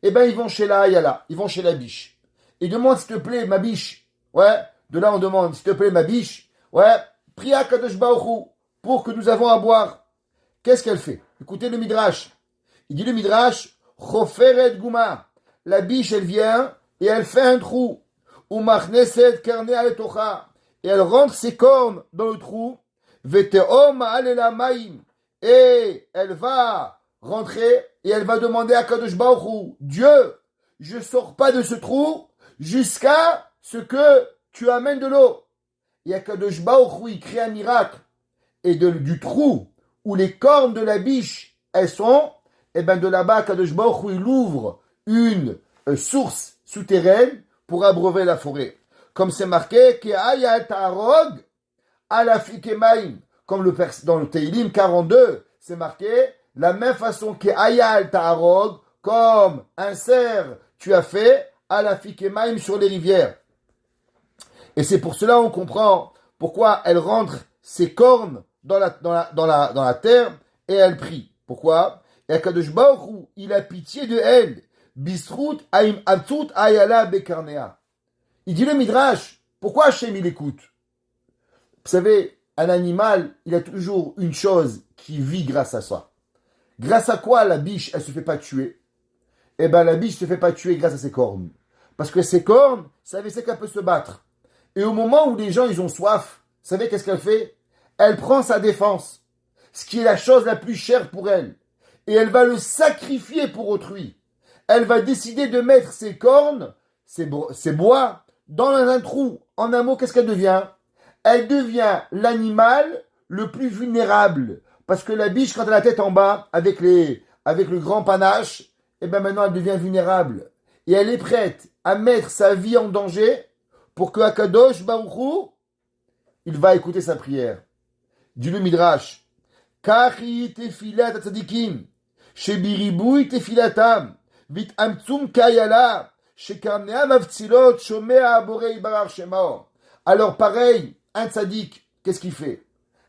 Ils vont chez la Ayala, ils vont chez la biche. Ils demandent, s'il te plaît, ma biche. Ouais, de là on demande, s'il te plaît, ma biche. Ouais, prie à Kadosh Baruch Hu pour que nous avons à boire. Qu'est-ce qu'elle fait? Écoutez le Midrash. Il dit le Midrash, Choferet Guma. La biche, elle vient et elle fait un trou. Umachneset karne aletocha. Et elle rentre ses cornes dans le trou. Veteom alela maim. Et elle va rentrer et elle va demander à Kadosh Baruch Hu, Dieu, je sors pas de ce trou jusqu'à ce que tu amènes de l'eau. Et Kadosh Baruch Hu, il crée un miracle. Et du trou où les cornes de la biche, elles sont, de là-bas, Kadosh Baruch Hu, il ouvre une source souterraine pour abreuver la forêt. Comme c'est marqué, comme dans le Tehilim 42, c'est marqué, la même façon qu'Ayal Ta'arog, comme un cerf, tu as fait à la Fikemaim sur les rivières. Et c'est pour cela qu'on comprend pourquoi elle rentre ses cornes dans la terre et elle prie. Pourquoi? Et Akadosh Baruch Hu, il a pitié de elle. Bisrout aim atzut ayala bekarnea. Il dit le Midrash, pourquoi Hachem il écoute? Vous savez, un animal, il a toujours une chose qui vit grâce à ça. Grâce à quoi la biche, elle se fait pas tuer? La biche se fait pas tuer grâce à ses cornes. Parce que ses cornes, vous savez, c'est qu'elle peut se battre. Et au moment où les gens, ils ont soif, vous savez qu'est-ce qu'elle fait? Elle prend sa défense. Ce qui est la chose la plus chère pour elle. Et elle va le sacrifier pour autrui. Elle va décider de mettre ses cornes, ses bois, dans un trou. En un mot, qu'est-ce qu'elle devient? Elle devient l'animal le plus vulnérable. Parce que la biche, quand elle a la tête en bas, avec le grand panache, maintenant elle devient vulnérable. et elle est prête à mettre sa vie en danger pour que Akadosh Baruch Hu, il va écouter sa prière. Dit le Midrash, Kachi tefilat tzadikim, shebiribui tefilatam, vit amtsum kayala, shekamnea mavtzilot, shomea borei barar shemao. Alors pareil, un tzadik, qu'est-ce qu'il fait?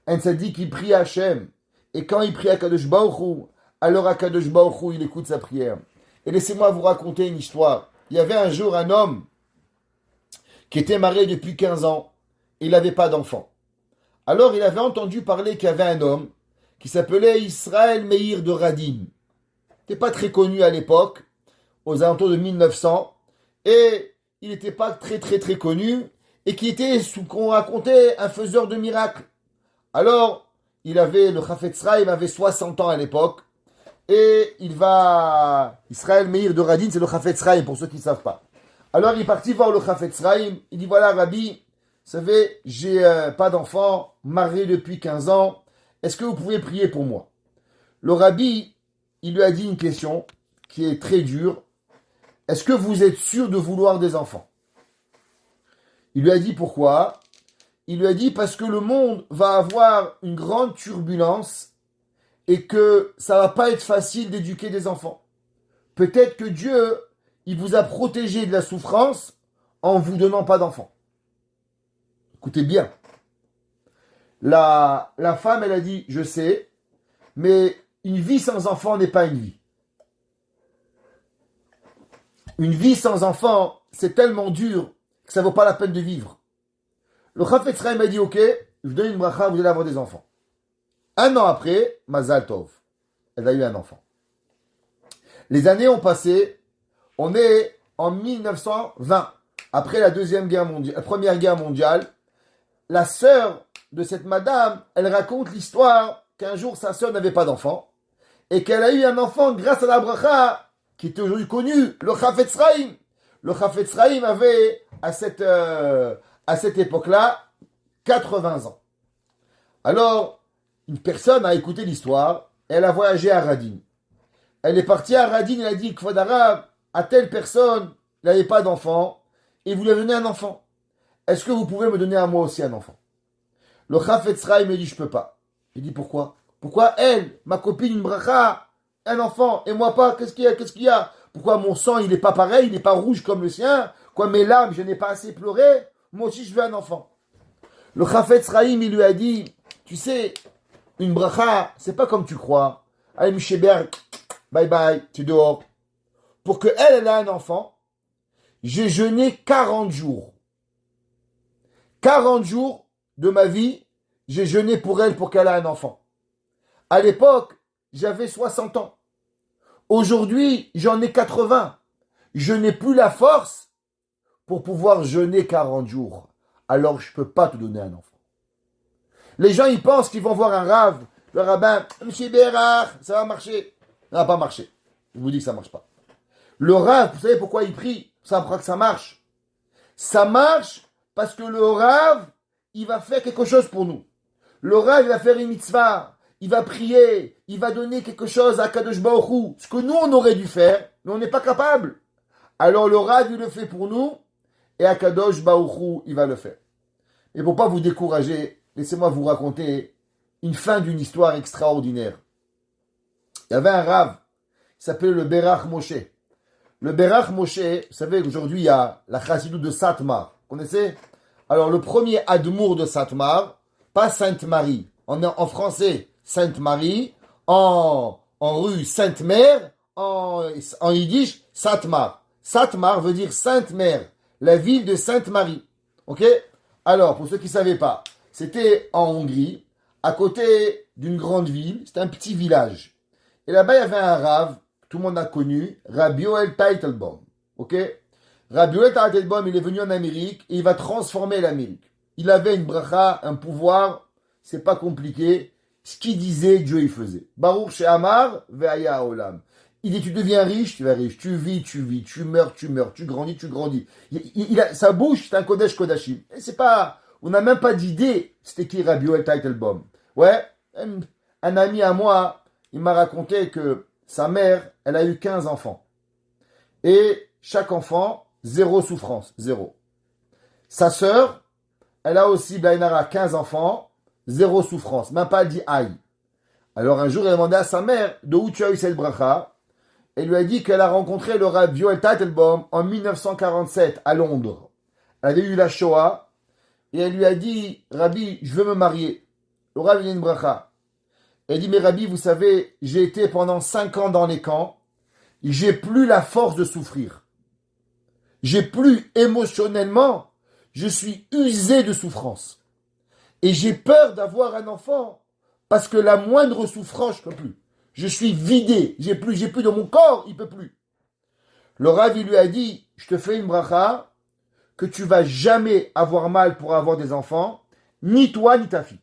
Un tzadik, il prie Hachem, et quand il prie Akadosh Baruch Hu, alors Akadosh Baruch Hu, il écoute sa prière. Et laissez-moi vous raconter une histoire. Il y avait un jour un homme qui était marié depuis 15 ans, il n'avait pas d'enfant. Alors il avait entendu parler qu'il y avait un homme qui s'appelait Israël Meir de Radin. Il n'était pas très connu à l'époque, aux alentours de 1900, et il n'était pas très connu, et qui était, qu'on racontait, un faiseur de miracles. Alors, le Chafetz Chaim avait 60 ans à l'époque, et Israël Meir de Radin, c'est le Chafetz Chaim, pour ceux qui ne savent pas. Alors il est parti voir le Chafetz Chaim, il dit voilà Rabbi, vous savez, j'ai pas d'enfant, marié depuis 15 ans, est-ce que vous pouvez prier pour moi? Le Rabbi, il lui a dit une question qui est très dure, est-ce que vous êtes sûr de vouloir des enfants? Il lui a dit pourquoi? Il lui a dit parce que le monde va avoir une grande turbulence et que ça va pas être facile d'éduquer des enfants. Peut-être que Dieu, il vous a protégé de la souffrance en vous donnant pas d'enfants. Écoutez bien. La femme, elle a dit, je sais, mais une vie sans enfant n'est pas une vie. Une vie sans enfant, c'est tellement dur que ça vaut pas la peine de vivre. Le Chafetz Chaim m'a dit, ok, je vous donne une bracha, vous allez avoir des enfants. Un an après, Mazal Tov, elle a eu un enfant. Les années ont passé, on est en 1920, après la Première Guerre mondiale. La sœur de cette madame, elle raconte l'histoire qu'un jour sa sœur n'avait pas d'enfant et qu'elle a eu un enfant grâce à la bracha qui était aujourd'hui connu, le Chafetz Chaim. Le Chafetz Chaim avait à cette époque-là 80 ans. Alors, une personne a écouté l'histoire, elle a voyagé à Radin. Elle est partie à Radin, elle a dit Kvod Harav, à telle personne, il n'avait pas d'enfant, et vous lui avez donné un enfant. Est-ce que vous pouvez me donner à moi aussi un enfant? Le Chafetz Chaim me dit, je peux pas. J'ai dit, pourquoi? Pourquoi elle, ma copine, une bracha, un enfant, et moi pas? Qu'est-ce qu'il y a? Pourquoi mon sang, il n'est pas pareil, il n'est pas rouge comme le sien? Quoi, mes larmes, je n'ai pas assez pleuré? Moi aussi, je veux un enfant. Le Chafetz Chaim, il lui a dit, tu sais, une bracha, c'est pas comme tu crois. Allez, Michéber, bye bye, tu es dehors. Pour que elle a un enfant, j'ai jeûné 40 jours. 40 jours de ma vie, j'ai jeûné pour elle pour qu'elle ait un enfant. À l'époque, j'avais 60 ans. Aujourd'hui, j'en ai 80. Je n'ai plus la force pour pouvoir jeûner 40 jours. Alors, je ne peux pas te donner un enfant. Les gens, ils pensent qu'ils vont voir un rave, le rabbin, Monsieur Bérard, ça va marcher. Ça va pas marcher. Je vous dis que ça ne marche pas. Le rave, vous savez pourquoi il prie? Ça fera que ça marche. Ça marche parce que le rave, il va faire quelque chose pour nous. Le rave, il va faire une mitzvah. Il va prier. Il va donner quelque chose à Kadosh Baruch Hu. Ce que nous, on aurait dû faire, mais on n'est pas capable. Alors le rave, il le fait pour nous. Et à Kadosh Baruch Hu, il va le faire. Et pour pas vous décourager, laissez-moi vous raconter une fin d'une histoire extraordinaire. Il y avait un rave, il s'appelait le Berach Moshe. Le Berach Moshe, vous savez qu'aujourd'hui il y a la chassidut de Satmar. Vous connaissez? Alors le premier Admour de Satmar, pas Sainte-Marie. En français, Sainte-Marie. En rue Sainte-Mère. En yiddish, Satmar. Satmar veut dire Sainte-Mère. La ville de Sainte-Marie. Ok? Alors, pour ceux qui ne savaient pas, c'était en Hongrie, à côté d'une grande ville. C'était un petit village. Et là-bas, il y avait un rave, tout le monde a connu, Rabbi Yoel Teitelbaum. Ok? Rabbi Yoel Teitelbaum, il est venu en Amérique et il va transformer l'Amérique. Il avait une bracha, un pouvoir, c'est pas compliqué. Ce qu'il disait, Dieu il faisait. Baruch She'amar ve'aya olam. Il dit, tu deviens riche, tu vas riche. Tu vis, tu meurs, tu grandis, tu grandis. Sa bouche, c'est un Kodesh Kodashim. Et c'est pas, on n'a même pas d'idée, c'était qui Rabbi Yoel Teitelbaum. Ouais, un ami à moi, il m'a raconté que sa mère, elle a eu 15 enfants. Et chaque enfant, 0 souffrance, 0. Sa sœur, elle a aussi, Blainara, 15 enfants, 0 souffrance, même pas dit aïe. Alors un jour, elle a demandé à sa mère de où tu as eu cette bracha. Elle lui a dit qu'elle a rencontré le Rav Yoel Teitelbaum en 1947 à Londres. Elle avait eu la Shoah et elle lui a dit, Rabbi, je veux me marier. Le Rav, il a une bracha. Elle dit, mais Rabbi, vous savez, j'ai été pendant 5 ans dans les camps, j'ai plus la force de souffrir. J'ai plus émotionnellement, je suis usé de souffrance. Et j'ai peur d'avoir un enfant parce que la moindre souffrance, je peux plus. Je suis vidé, j'ai plus de mon corps, il peut plus. Le Rav, il lui a dit, je te fais une bracha, que tu vas jamais avoir mal pour avoir des enfants, ni toi, ni ta fille.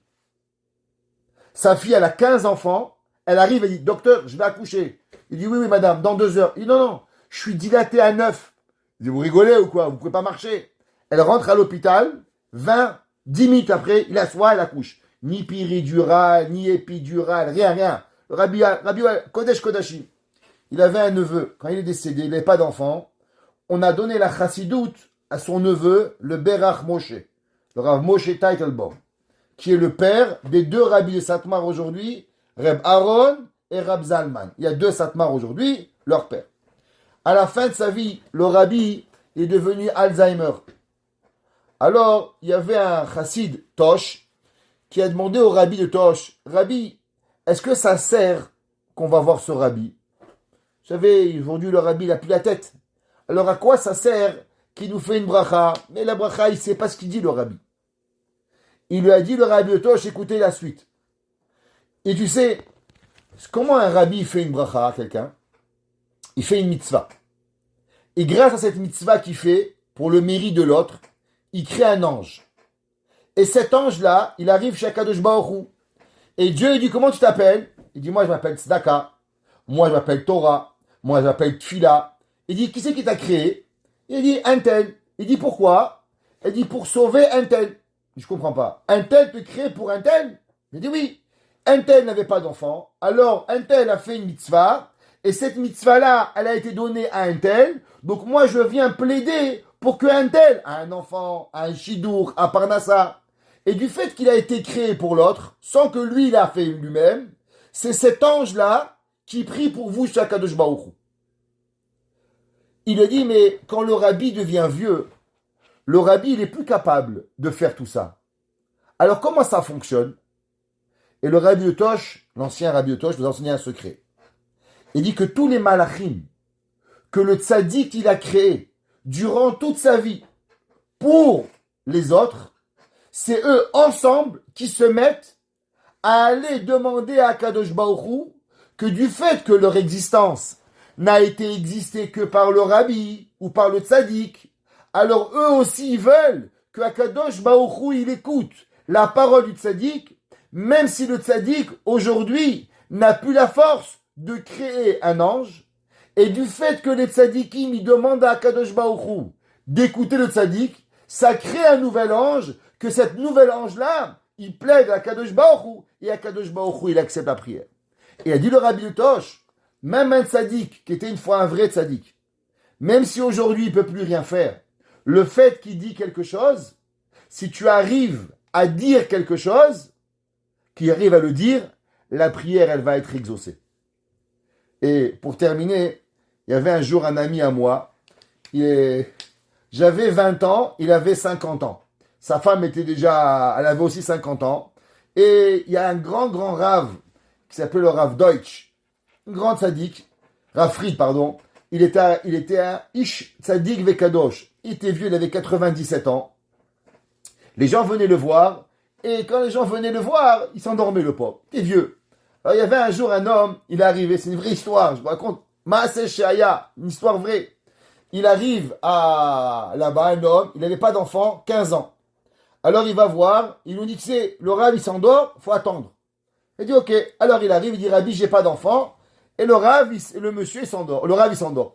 Sa fille, elle a 15 enfants, elle arrive, elle dit, docteur, je vais accoucher. Il dit, oui, oui, madame, dans 2 heures. Il dit, non, non, je suis dilaté à 9. Il dit, vous rigolez ou quoi? Vous pouvez pas marcher. Elle rentre à l'hôpital, 10 minutes après, il assoit, elle accouche. Ni péridurale, ni épidurale, rien. Rabbi Kodesh Kodashi. Il avait un neveu. Quand il est décédé, il n'avait pas d'enfant. On a donné la chassidoute à son neveu, le Berach Moshe. Le Rav Moshe Teitelbaum, qui est le père des 2 rabbis de Satmar aujourd'hui, Reb Aaron et Rab Zalman. Il y a 2 Satmar aujourd'hui, leur père. À la fin de sa vie, le rabbi est devenu Alzheimer. Alors, il y avait un chassid, Tosh, qui a demandé au rabbi de Tosh, Rabbi, est-ce que ça sert qu'on va voir ce rabbi? Vous savez, aujourd'hui, le rabbi, il n'a plus la tête. Alors, à quoi ça sert qu'il nous fait une bracha? Mais la bracha, il ne sait pas ce qu'il dit, le rabbi. Il lui a dit, le rabbi de Tosh, écoutez la suite. Et tu sais, comment un rabbi fait une bracha à quelqu'un? Il fait une mitzvah. Et grâce à cette mitzvah qu'il fait, pour le mérite de l'autre, il crée un ange. Et cet ange-là, il arrive chez Akadosh Baruch Hu. Et Dieu lui dit, comment tu t'appelles? Il dit, moi je m'appelle Tzedaka. Moi je m'appelle Torah. Moi je m'appelle Tfila. Il dit, qui c'est qui t'a créé? Il dit, un tel. Il dit, pourquoi? Il dit, pour sauver un tel. Je comprends pas. Un tel te crée pour un tel? Il dit, oui. Un tel n'avait pas d'enfant. Alors, un tel a fait une mitzvah. Et cette mitzvah-là, elle a été donnée à un tel. Donc moi, je viens plaider pour qu'un tel a un enfant, a un shidour, a parnassa. Et du fait qu'il a été créé pour l'autre, sans que lui l'a fait lui-même, c'est cet ange-là qui prie pour vous, Shakadosh Baruch Hu. Il a dit, mais quand le rabbi devient vieux, le rabbi, il est plus capable de faire tout ça. Alors comment ça fonctionne? Et le rabbi de Tosh, l'ancien rabbi de Tosh, vous a enseigné un secret. Il dit que tous les malachim que le tzaddik il a créés durant toute sa vie pour les autres, c'est eux ensemble qui se mettent à aller demander à Kadosh Baruch Hu que du fait que leur existence n'a été existée que par le rabbi ou par le tzaddik, alors eux aussi ils veulent que Kadosh Baruch Hu il écoute la parole du tzaddik, même si le tzaddik aujourd'hui n'a plus la force de créer un ange, et du fait que les tzadikim ils demandent à Kadosh Baruch Hu d'écouter le tzaddik, ça crée un nouvel ange, que cet nouvel ange-là, il plaide à Kadosh Baruch Hu, et à Kadosh Baruch Hu, il accepte la prière. Et a dit le Rabbi de Tosh, même un tzaddik, qui était une fois un vrai tzaddik, même si aujourd'hui il ne peut plus rien faire, le fait qu'il dit quelque chose, si tu arrives à dire quelque chose, qu'il arrive à le dire, la prière, elle va être exaucée. Et pour terminer, il y avait un jour un ami à moi, j'avais 20 ans, il avait 50 ans. Sa femme elle avait aussi 50 ans. Et il y a un grand rave qui s'appelle le Rav Deutsch, un grand tzaddik, Rav Fried, pardon. Il était un Ish tzaddik vekadosh. Il était vieux, il avait 97 ans. Les gens venaient le voir, et quand les gens venaient le voir, il s'endormait le pauvre. Il était vieux. Alors il y avait un jour un homme, il est arrivé, c'est une vraie histoire, je vous raconte, Maaseh Sheaya, une histoire vraie. Il arrive là-bas, un homme, il n'avait pas d'enfant, 15 ans. Alors il va voir, il nous dit, tu sais, le Rav il s'endort, faut attendre. Il dit ok, alors il arrive, il dit Rabbi, j'ai pas d'enfant, et le monsieur il s'endort, le Rav il s'endort.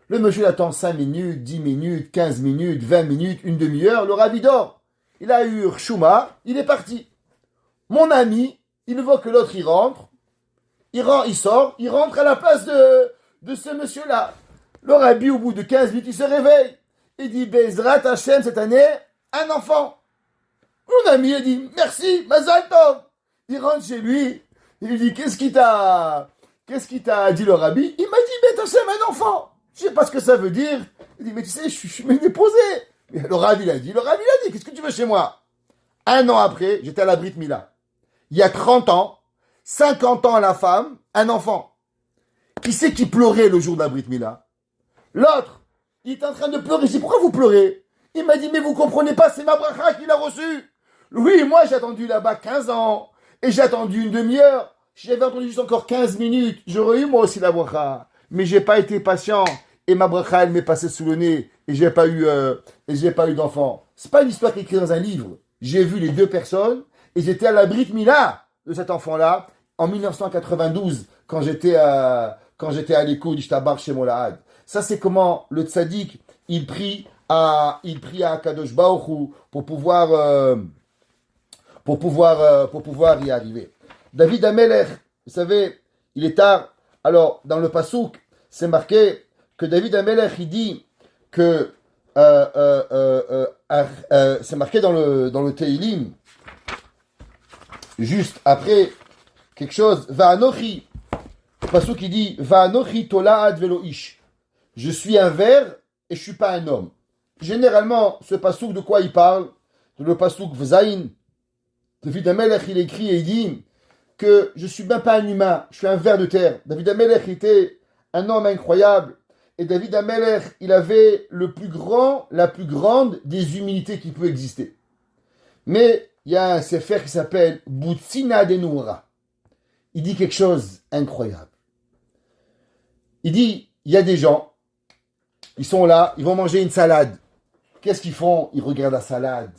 Le monsieur il attend 5 minutes, 10 minutes, 15 minutes, 20 minutes, une demi-heure, le Rav il dort. Il a eu Shuma, il est parti. Mon ami, il voit que l'autre il rentre, il sort, il rentre à la place de ce monsieur-là. Le rabbi, au bout de 15 minutes, il se réveille. Il dit, Bezrat Hashem, cette année, un enfant. Mon ami, il dit, merci, Mazal Tov. Il rentre chez lui. Il lui dit, qu'est-ce qui t'a dit le rabbi? Il m'a dit, Bezrat Hashem, un enfant. Je sais pas ce que ça veut dire. Il dit, mais tu sais, je suis déposé. Le rabbi l'a dit, qu'est-ce que tu veux chez moi? Un an après, j'étais à la Brit Mila. Il y a 30 ans, 50 ans à la femme, un enfant. Qui c'est qui pleurait le jour de la Brit Mila? L'autre, il est en train de pleurer. Je dis, pourquoi vous pleurez? Il m'a dit, mais vous comprenez pas, c'est ma bracha qui l'a reçu. Oui, moi j'ai attendu là-bas 15 ans. Et j'ai attendu une demi-heure. Si j'avais attendu juste encore 15 minutes, j'aurais eu moi aussi la bracha. Mais j'ai pas été patient. Et ma bracha, elle m'est passée sous le nez. Et j'ai pas eu d'enfant. C'est pas une histoire qui est écrite dans un livre. J'ai vu les deux personnes. Et j'étais à la Brit Mila de cet enfant-là. En 1992. Quand j'étais à l'écho d'Ishtabar chez Molahad. Ça, c'est comment le tzaddik, il prie à Kadosh Baruch Hu pour pouvoir y arriver. David Amelech, vous savez, il est tard. Alors, dans le Passouk, c'est marqué que David Amelech, il dit que c'est marqué dans le Teilim, juste après quelque chose, Va'anochi, le Passouk, il dit Va'anochi tola'ad velo ish. Je suis un ver et je suis pas un homme. Généralement, ce passouk de quoi il parle? Le passouk Vzaïn. David Amelech, il écrit et il dit que je suis même pas un humain, je suis un ver de terre. David Amelech était un homme incroyable. Et David Amelech, il avait la plus grande des humilités qui peut exister. Mais il y a un sefer qui s'appelle Boutsina Denoura. Il dit quelque chose d'incroyable. Il dit, il y a des gens, ils sont là, ils vont manger une salade. Qu'est-ce qu'ils font? Ils regardent la salade,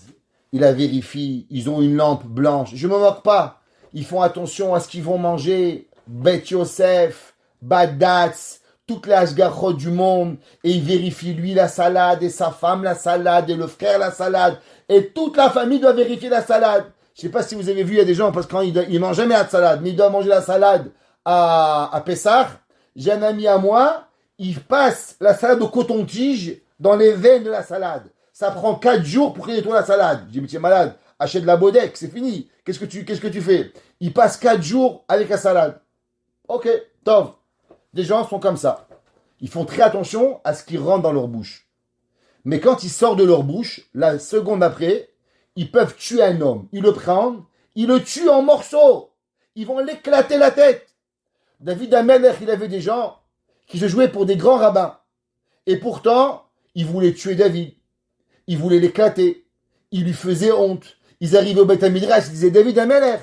ils la vérifient, ils ont une lampe blanche. Je ne me moque pas. Ils font attention à ce qu'ils vont manger. Bet Yosef, Badatz, toute la Ashgachot du monde. Et ils vérifient lui la salade, et sa femme la salade, et le frère la salade. Et toute la famille doit vérifier la salade. Je ne sais pas si vous avez vu, il y a des gens, parce qu'ils ne mangent jamais la salade, mais ils doivent manger la salade à Pessah. J'ai un ami à moi, il passe la salade au coton-tige dans les veines de la salade. Ça prend 4 jours pour qu'il nettoie la salade. Je dis, mais tu es malade, achète de la Bodec, c'est fini. Qu'est-ce que tu fais? Il passe 4 jours avec la salade. Ok, top. Des gens sont comme ça. Ils font très attention à ce qui rentre dans leur bouche. Mais quand il sort de leur bouche, la seconde après, ils peuvent tuer un homme. Ils le prennent, ils le tuent en morceaux. Ils vont l'éclater la tête. David Amelech, il avait des gens qui se jouaient pour des grands rabbins. Et pourtant, ils voulaient tuer David. Ils voulaient l'éclater. Ils lui faisaient honte. Ils arrivaient au Beth Midrash, ils disaient, David Amelech,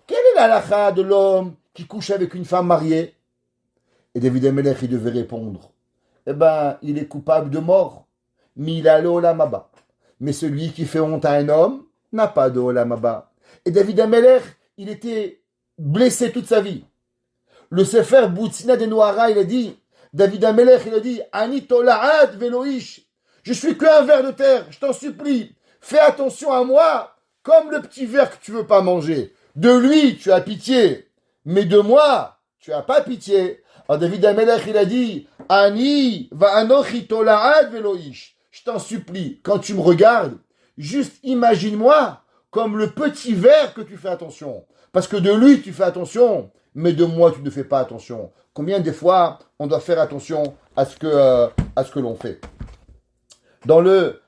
quelle est la halakha de l'homme qui couche avec une femme mariée? Et David Amelech, il devait répondre, eh ben, il est coupable de mort, mais il a le olam haba. Mais celui qui fait honte à un homme n'a pas de olam haba. Et David Amelech, il était blessé toute sa vie. Le Sefer Boutsina de Noara, il a dit, David Amelech, il a dit, Ani tola'ad veloish. Je suis qu'un ver de terre, je t'en supplie. Fais attention à moi, comme le petit ver que tu veux pas manger. De lui, tu as pitié, mais de moi, tu as pas pitié. Alors David Amelech, il a dit, Ani va'anochi tola'ad veloish. Je t'en supplie, quand tu me regardes, juste imagine-moi comme le petit ver que tu fais attention. Parce que de lui, tu fais attention, mais de moi, tu ne fais pas attention. Combien des fois, on doit faire attention à ce que l'on fait. Dans le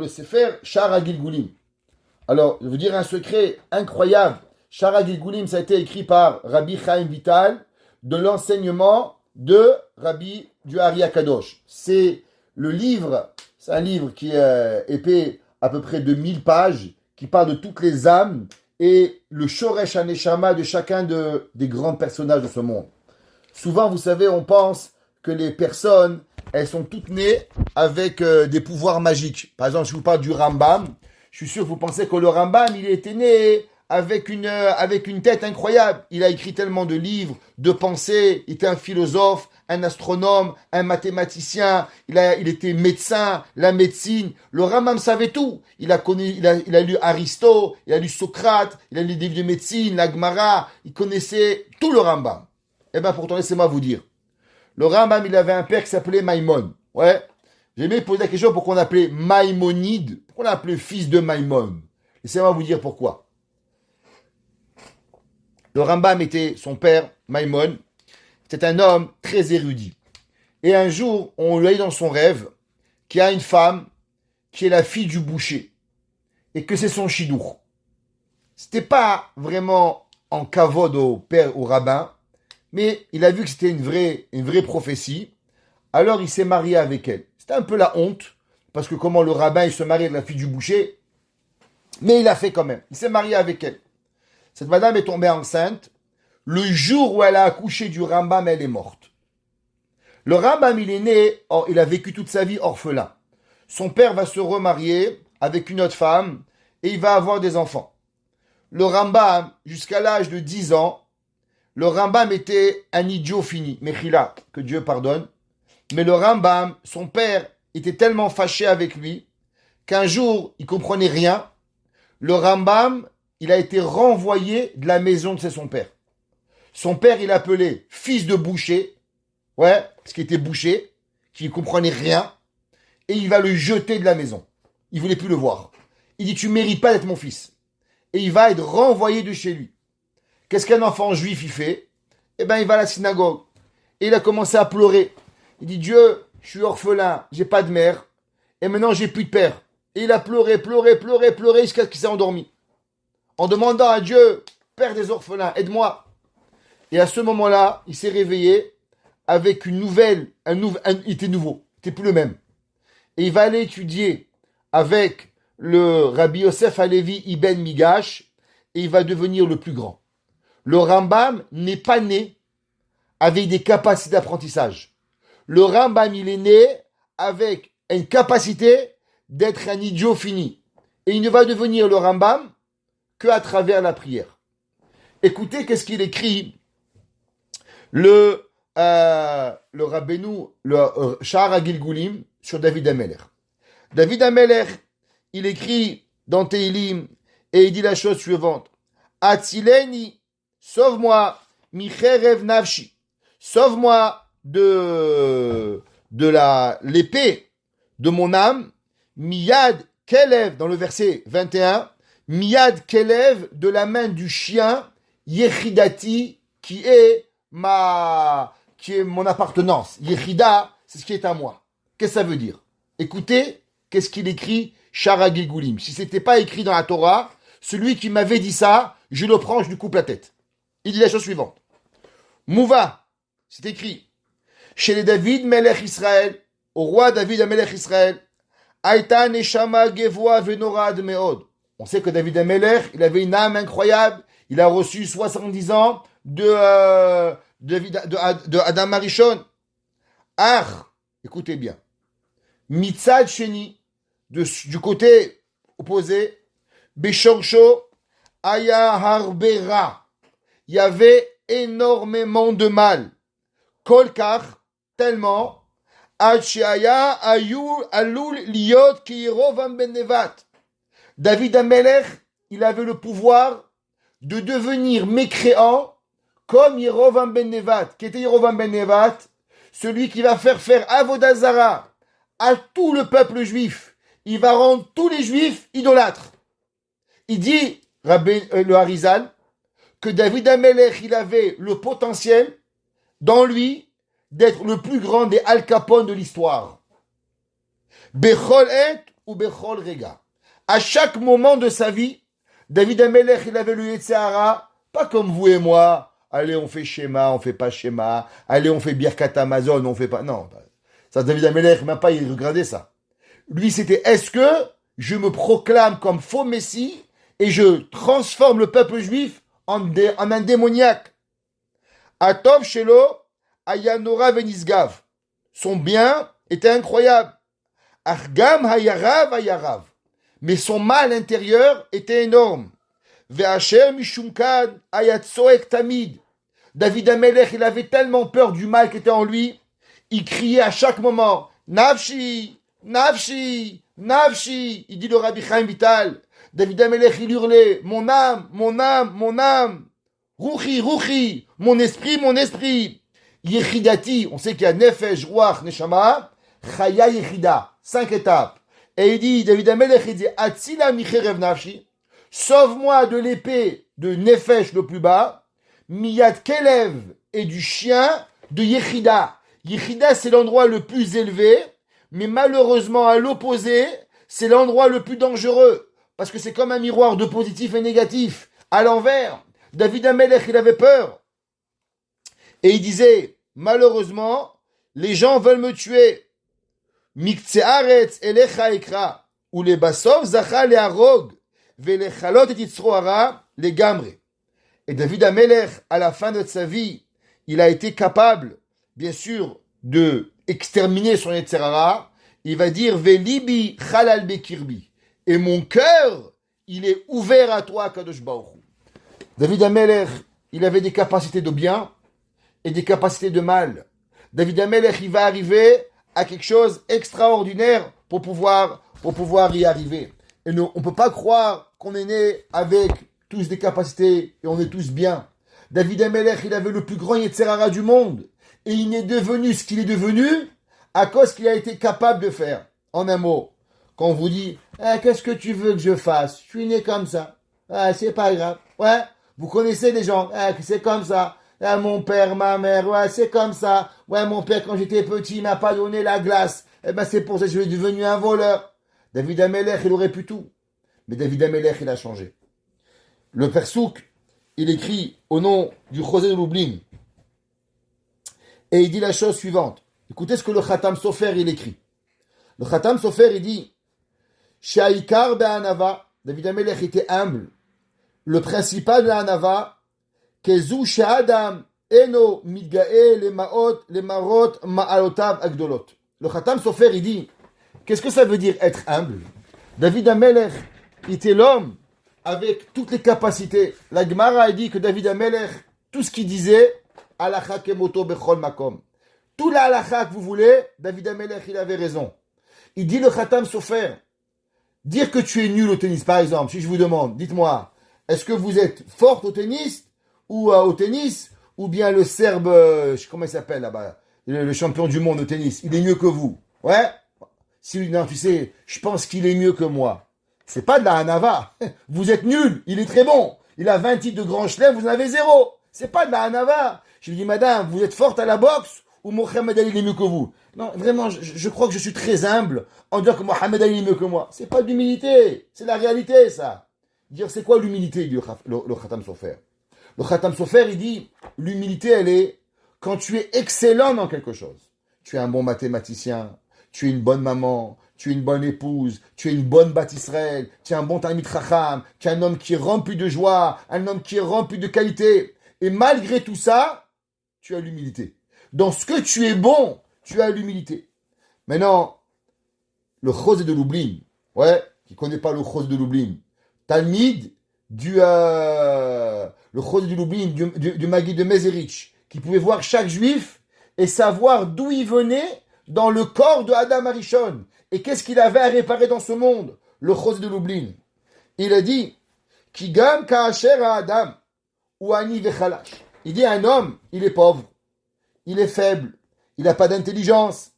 Sefer Shara Gilgulim. Alors, je vais vous dire un secret incroyable. Shara Gilgulim, ça a été écrit par Rabbi Chaim Vital, de l'enseignement de Rabbi du Ari Akadosh. C'est un livre qui est épais à peu près de 1000 pages, qui parle de toutes les âmes et le Shoresh HaNeshama de chacun des grands personnages de ce monde. Souvent, vous savez, on pense que les personnes, elles sont toutes nées avec des pouvoirs magiques. Par exemple, je vous parle du Rambam. Je suis sûr que vous pensez que le Rambam, il était né avec une tête incroyable. Il a écrit tellement de livres, de pensées. Il était un philosophe, un astronome, un mathématicien. Il était médecin, la médecine. Le Rambam savait tout. Il a lu Aristote, il a lu Socrate, il a lu des livres de médecine, la Gemara. Il connaissait tout le Rambam. Eh bien, pourtant, laissez-moi vous dire. Le Rambam, il avait un père qui s'appelait Maïmon. Ouais. J'ai aimé poser la question pourquoi on appelait Maïmonide. Pourquoi on l'appelait fils de Maïmon. Laissez-moi vous dire pourquoi. Le Rambam était son père, Maïmon. C'était un homme très érudit. Et un jour, on lui a dit dans son rêve qu'il y a une femme qui est la fille du boucher. Et que c'est son chidour. C'était pas vraiment en kavod au père, au rabbin. Mais il a vu que c'était une vraie prophétie. Alors il s'est marié avec elle. C'était un peu la honte. Parce que comment le rabbin il se marie avec la fille du boucher. Mais il a fait quand même. Il s'est marié avec elle. Cette madame est tombée enceinte. Le jour où elle a accouché du Rambam, elle est morte. Le Rambam, il est né, il a vécu toute sa vie orphelin. Son père va se remarier avec une autre femme et il va avoir des enfants. Le Rambam, jusqu'à l'âge de 10 ans, le Rambam était un idiot fini. Mechila, que Dieu pardonne. Mais le Rambam, son père, était tellement fâché avec lui qu'un jour, il comprenait rien. Le Rambam, il a été renvoyé de la maison de son père. Son père, il l'appelait fils de boucher. Ouais, parce qu'il était boucher, qu'il ne comprenait rien. Et il va le jeter de la maison. Il ne voulait plus le voir. Il dit, tu ne mérites pas d'être mon fils. Et il va être renvoyé de chez lui. Qu'est-ce qu'un enfant juif, il fait? Eh bien, il va à la synagogue. Et il a commencé à pleurer. Il dit, Dieu, je suis orphelin, j'ai pas de mère. Et maintenant, j'ai plus de père. Et il a pleuré jusqu'à ce qu'il s'est endormi. En demandant à Dieu, Père des orphelins, aide-moi. Et à ce moment-là, il s'est réveillé avec une nouvelle, il était nouveau, il n'était plus le même. Et il va aller étudier avec le Rabbi Yosef Halevi Ibn Migash, et il va devenir le plus grand. Le Rambam n'est pas né avec des capacités d'apprentissage. Le Rambam, il est né avec une capacité d'être un idiot fini. Et il ne va devenir le Rambam qu'à travers la prière. Écoutez qu'est-ce qu'il écrit le Rabbeinu, le Shahar Gilgulim sur David Ameler. David Ameler, il écrit dans Teilim et il dit la chose suivante. Atzileni, sauve-moi, micherev nafshi, sauve-moi de l'épée de mon âme, miyad kelev, dans le verset 21, miyad kelev, de la main du chien, yechidati, qui est mon appartenance. Yechida, c'est ce qui est à moi. Qu'est-ce que ça veut dire? Écoutez, qu'est-ce qu'il écrit Shara Gilgulim. Si c'était pas écrit dans la Torah, celui qui m'avait dit ça, je le prends, je lui coupe la tête. Il dit la chose suivante. Mouva, c'est écrit. Chez les David Melech Israël, au roi David Melech Israël, Aïta Neshama Gevoa Venorad Meod. On sait que David Melech, il avait une âme incroyable. Il a reçu 70 ans de Adam Arishon. Écoutez bien. Mitzad Sheni, du côté opposé, Beshorsho, Aya Harbera. Il y avait énormément de mal. Kolkar, tellement, Ad Sheaya Alul Liot Kirovam Ben Nevat. David Amelech, il avait le pouvoir de devenir mécréant comme Yerovam Ben Nevat. Qui était Yerovam Ben Nevat? Celui qui va faire Avodazara à tout le peuple juif. Il va rendre tous les juifs idolâtres. Il dit, le Harizal, que David Amelech, il avait le potentiel dans lui d'être le plus grand des Al Capone de l'histoire. Bechol et ou Bechol rega. À chaque moment de sa vie, David Amelech, il avait le Yetzirah, pas comme vous et moi. Allez, on fait schéma, on fait pas schéma. Allez, on fait Birkat Amazon, on fait pas. Non, ça, David Amelech, même pas, il regardait ça. Lui, c'était, est-ce que je me proclame comme faux messie et je transforme le peuple juif en un démoniaque? Atov Shelo, Ayanora Venisgav. Son bien était incroyable. Argam Hayarav. Mais son mal intérieur était énorme. Ve'asher Mishumkad Ayatsoek Tamid. David Amelech, il avait tellement peur du mal qui était en lui, il criait à chaque moment, Nafshi, Nafshi, Nafshi. Il dit le Rabbi Chaim Vital. David Amelech, il hurlait, mon âme, mon âme, mon âme. Rouchi, Rouchi, mon esprit, mon esprit. Yechidati, on sait qu'il y a Nefesh, Ruach, Neshama, Chaya Yechida, 5 étapes. Et il dit, David Amelech, il dit, Atzila Micherev Nafshi, sauve-moi de l'épée de Nefesh le plus bas, Miyad Kelev et du chien de Yechida. Yechida, c'est l'endroit le plus élevé, mais malheureusement, à l'opposé, c'est l'endroit le plus dangereux. Parce que c'est comme un miroir de positif et négatif. À l'envers, David Amelech, il avait peur. Et il disait, malheureusement, les gens veulent me tuer. Miktsearetz elecha ekra, ou les basov zacha le harog, velechalot et itzroara les gamre. Et David Amelech, à la fin de sa vie, il a été capable, bien sûr, de exterminer son Yetzerara. Il va dire, velibi chalal bekirbi. Et mon cœur, il est ouvert à toi, Kadosh Baruch Hu. David Amelech, il avait des capacités de bien et des capacités de mal. David Amelech, il va arriver à quelque chose d'extraordinaire pour pouvoir y arriver. Et nous, on ne peut pas croire qu'on est né avec tous des capacités et on est tous bien. David Amelech, il avait le plus grand Yetzerara du monde. Et il est devenu ce qu'il est devenu à cause qu'il a été capable de faire. En un mot, quand on vous dit qu'est-ce que tu veux que je fasse? Je suis né comme ça. C'est pas grave. Ouais, vous connaissez des gens. C'est comme ça. Mon père, ma mère, ouais, c'est comme ça. Ouais, mon père, quand j'étais petit, il m'a pas donné la glace. C'est pour ça que je suis devenu un voleur. David Amelech, il aurait pu tout. Mais David Amelech, il a changé. Le père Souk, il écrit au nom du Chosé de Lublin. Et il dit la chose suivante. Écoutez ce que le Khatam Sofer, il écrit. Le Khatam Sofer, il dit, Shaikar be'anava, David Amelech était humble. Le principal de l'anava, Kezu she'adam eno mitgae les marot ma'alotav agdolot. Le Khatam Sofer, il dit, qu'est-ce que ça veut dire être humble? David Amelech était l'homme avec toutes les capacités. La Gemara a dit que David Amelech, tout ce qu'il disait, Alacha kemoto bechol makom. Tout la halakha que vous voulez, David Amelech, il avait raison. Il dit le Khatam Sofer, dire que tu es nul au tennis, par exemple, si je vous demande, dites-moi, est-ce que vous êtes forte au tennis, ou bien le Serbe, comment il s'appelle là-bas, le champion du monde au tennis, il est mieux que vous? Ouais? Si, non, tu sais, je pense qu'il est mieux que moi. C'est pas de la hanava. Vous êtes nul, il est très bon. Il a 20 titres de grand chelem, vous en avez 0. C'est pas de la hanava. Je lui dis, madame, vous êtes forte à la boxe, ou Mohamed Ali est mieux que vous? Non, vraiment, je crois que je suis très humble en disant que Mohamed Ali est mieux que moi. C'est pas de l'humilité, c'est la réalité, ça. Dire, c'est quoi l'humilité, dit le Khatam Sofer? Le Khatam Sofer, il dit, l'humilité, elle est quand tu es excellent dans quelque chose. Tu es un bon mathématicien, tu es une bonne maman, tu es une bonne épouse, tu es une bonne bâtisserelle, tu es un bon Talmid Chacham, tu es un homme qui est rempli de joie, un homme qui est rempli de qualité. Et malgré tout ça, tu as l'humilité. Dans ce que tu es bon, tu as l'humilité. Maintenant, le Chosé de Lublin, ouais, qui ne connaît pas le Chosé de Lublin, Talmid le Chosé de Lublin, du Maguide de Mezerich, qui pouvait voir chaque juif et savoir d'où il venait dans le corps de Adam Arishon. Et qu'est-ce qu'il avait à réparer dans ce monde? Le Chosé de Lublin. Il a dit, Kigam ka'asher Adam, ou ani vechalash. Il dit, un homme, il est pauvre, il est faible, il n'a pas d'intelligence.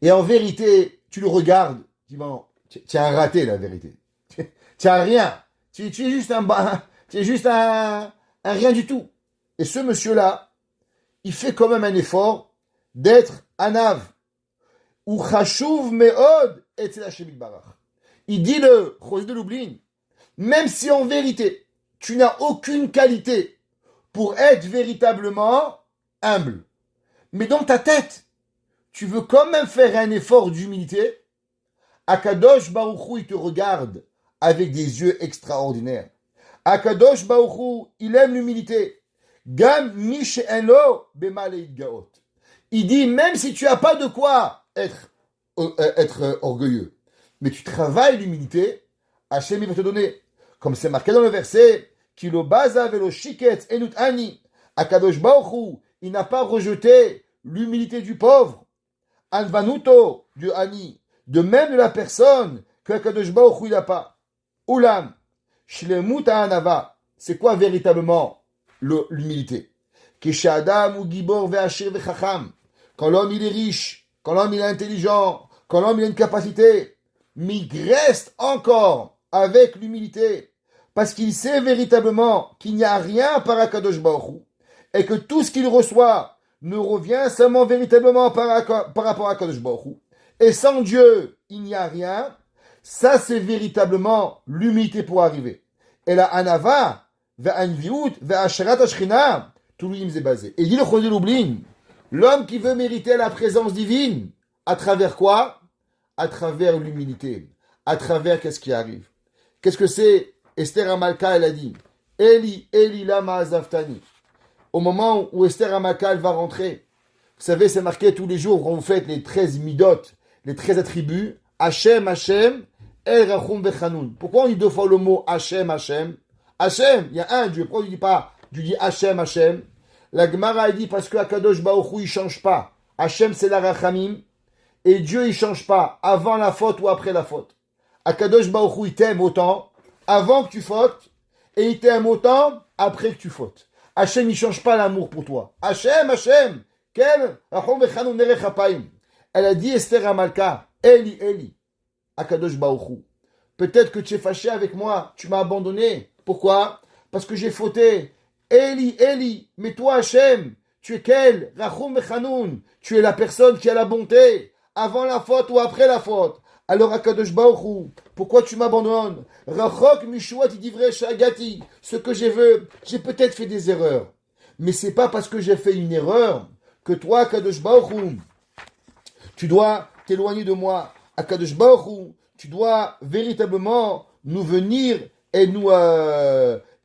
Et en vérité, tu le regardes, tu dis, bon, tu as un raté, la vérité. Tu n'as rien. Tu es juste un rien du tout. Et ce monsieur-là, il fait quand même un effort d'être anav. Ou chashuv meod etzel Hashem yitbarach. Il dit le Chosé de Lublin, même si en vérité, tu n'as aucune qualité pour être véritablement humble, mais dans ta tête, tu veux quand même faire un effort d'humilité, Akadosh Baruch Hu, il te regarde avec des yeux extraordinaires. Akadosh Baruch Hu, il aime l'humilité. Gam mi she'eno bema leitgaot. Il dit, même si tu n'as pas de quoi être orgueilleux, mais tu travailles l'humilité, Hachem il va te donner. Comme c'est marqué dans le verset, Kilo baza velo shiketz enut ani. Akadosh Baruch Hu, il n'a pas rejeté l'humilité du pauvre. Anvanuto, du ani. De même de la personne que Akadosh Baruch Hu il n'a pas. Ulam, shlemut anava. C'est quoi véritablement l'humilité? Keshadam ou Gibor ve'ashir ve'chacham. Quand l'homme il est riche, quand l'homme il est intelligent, quand l'homme il a une capacité, mais il reste encore avec l'humilité, parce qu'il sait véritablement qu'il n'y a rien par Akadosh Baruch Hu, et que tout ce qu'il reçoit ne revient seulement véritablement par rapport à Akadosh Baruch Hu. Et sans Dieu, il n'y a rien. Ça, c'est véritablement l'humilité pour arriver. Et la anava, ve'anviut, ve'asherat ashchina, tout lui est basé. Et il dit le Chosé Lublin, l'homme qui veut mériter la présence divine, à travers quoi? À travers l'humilité. À travers qu'est-ce qui arrive. Qu'est-ce que c'est? Esther Amalka, elle a dit, Eli, Eli lama azaftani. Au moment où Esther Amalka, elle va rentrer, vous savez, c'est marqué tous les jours quand vous faites les 13 midot, les 13 attributs, Hachem, Hachem, El Rachum Vechanun. Pourquoi on dit deux fois le mot Hachem, Hachem? Hachem, il y a un Dieu. Pourquoi on ne dit pas, tu dis Hachem, Hachem? La Gemara, elle dit parce que Akadosh Baruch Hu, il ne change pas. Hachem, c'est la Rachamim. Et Dieu, il ne change pas avant la faute ou après la faute. Akadosh Baruch Hu, il t'aime autant avant que tu fautes et il t'aime autant après que tu fautes. Hachem, il ne change pas l'amour pour toi. Hachem, Hachem, quel Rachum Vechanun Nerech Hapaim. Elle a dit Esther Amalka, Eli, Eli, Akadosh Baruch Hu. Peut-être que tu es fâché avec moi, tu m'as abandonné. Pourquoi? Parce que j'ai fauté. Eli, Eli, mais toi Hachem, tu es quel? Rachum Vechanun. Tu es la personne qui a la bonté, avant la faute ou après la faute. Alors Akadosh Baruch Hu, pourquoi tu m'abandonnes? Rachok Mishuat Divrei Shagati. Ce que je veux, j'ai peut-être fait des erreurs. Mais c'est pas parce que j'ai fait une erreur que toi, Akadosh Baruch Hu, tu dois t'éloigner de moi. Akadosh Baruch Hu, tu dois véritablement nous venir et nous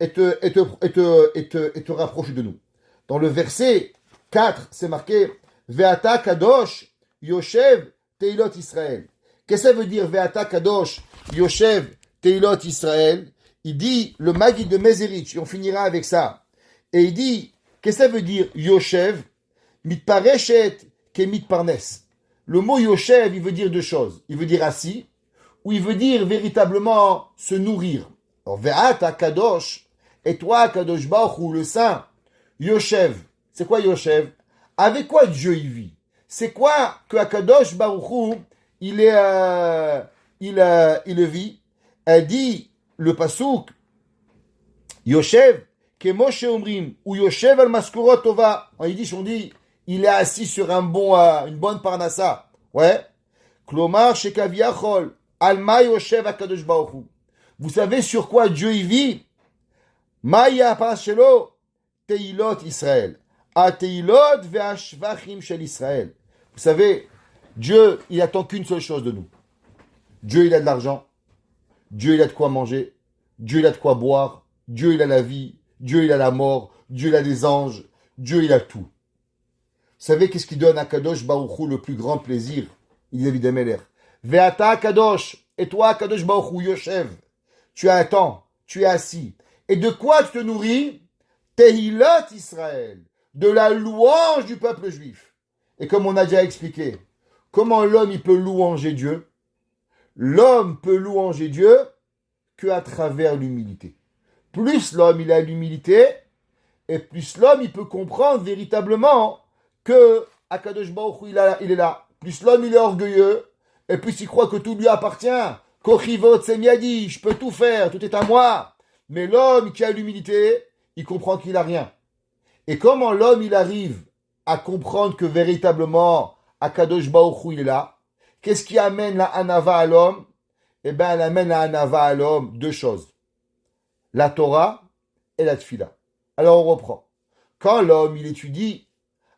et te rapprocher de nous. Dans le verset 4, c'est marqué Ve'ata Kadosh Yoshev Teilot Israël. Qu'est-ce que ça veut dire Ve'ata Kadosh Yoshev Teilot Israël? Il dit le Maggid de Mezerich, et on finira avec ça. Et il dit, qu'est-ce que ça veut dire Yoshev? Mitpareshet ke mitparnes. Le mot Yoshev, il veut dire deux choses. Il veut dire assis, ou il veut dire véritablement se nourrir. Alors, Ve'ata Kadosh, et toi, Kadosh Baruch Hu, le Saint, Yoshev. C'est quoi Yoshev? Avec quoi Dieu il vit? C'est quoi que Kadosh Baruch Hu, il vit? Elle dit, le pasouk, Yoshev, que Moshe Omrim, ou Yoshev al Maskurot Tova. En yiddish, on dit, il est assis sur une bonne parnassa. Ouais. Klomar shekaviachol, alma Yoshev Akadosh Baruch Hu. Vous savez sur quoi Dieu y vit? Maya parashelo, teilot Israël. A teilot ve'ashvachim shel Israël. Vous savez, Dieu, il attend qu'une seule chose de nous. Dieu, il a de l'argent. Dieu, il a de quoi manger. Dieu, il a de quoi boire. Dieu, il a la vie. Dieu, il a la mort. Dieu, il a des anges. Dieu, il a tout. Vous savez qu'est-ce qui donne à Kadosh Baruch Hu le plus grand plaisir? Il dit David Ameler. Ve'ata Kadosh. Et toi, Kadosh Baruch Hu, Yoshev. Tu as un temps. Tu es assis. Et de quoi tu te nourris? Tehilot Israël. De la louange du peuple juif. Et comme on a déjà expliqué, comment l'homme il peut louanger Dieu? L'homme peut louanger Dieu qu'à travers l'humilité. Plus l'homme il a l'humilité, et plus l'homme il peut comprendre véritablement que Akadosh Baruch Hu il est là. Plus l'homme il est orgueilleux, et plus il croit que tout lui appartient. Kochivot Semiadi, je peux tout faire, tout est à moi. Mais l'homme qui a l'humilité, il comprend qu'il n'a rien. Et comment l'homme il arrive à comprendre que véritablement Akadosh Baruch Hu il est là? Qu'est-ce qui amène la Hanava à l'homme? Eh bien, elle amène la Hanava à l'homme deux choses. La Torah et la Tfila. Alors, on reprend. Quand l'homme, il étudie,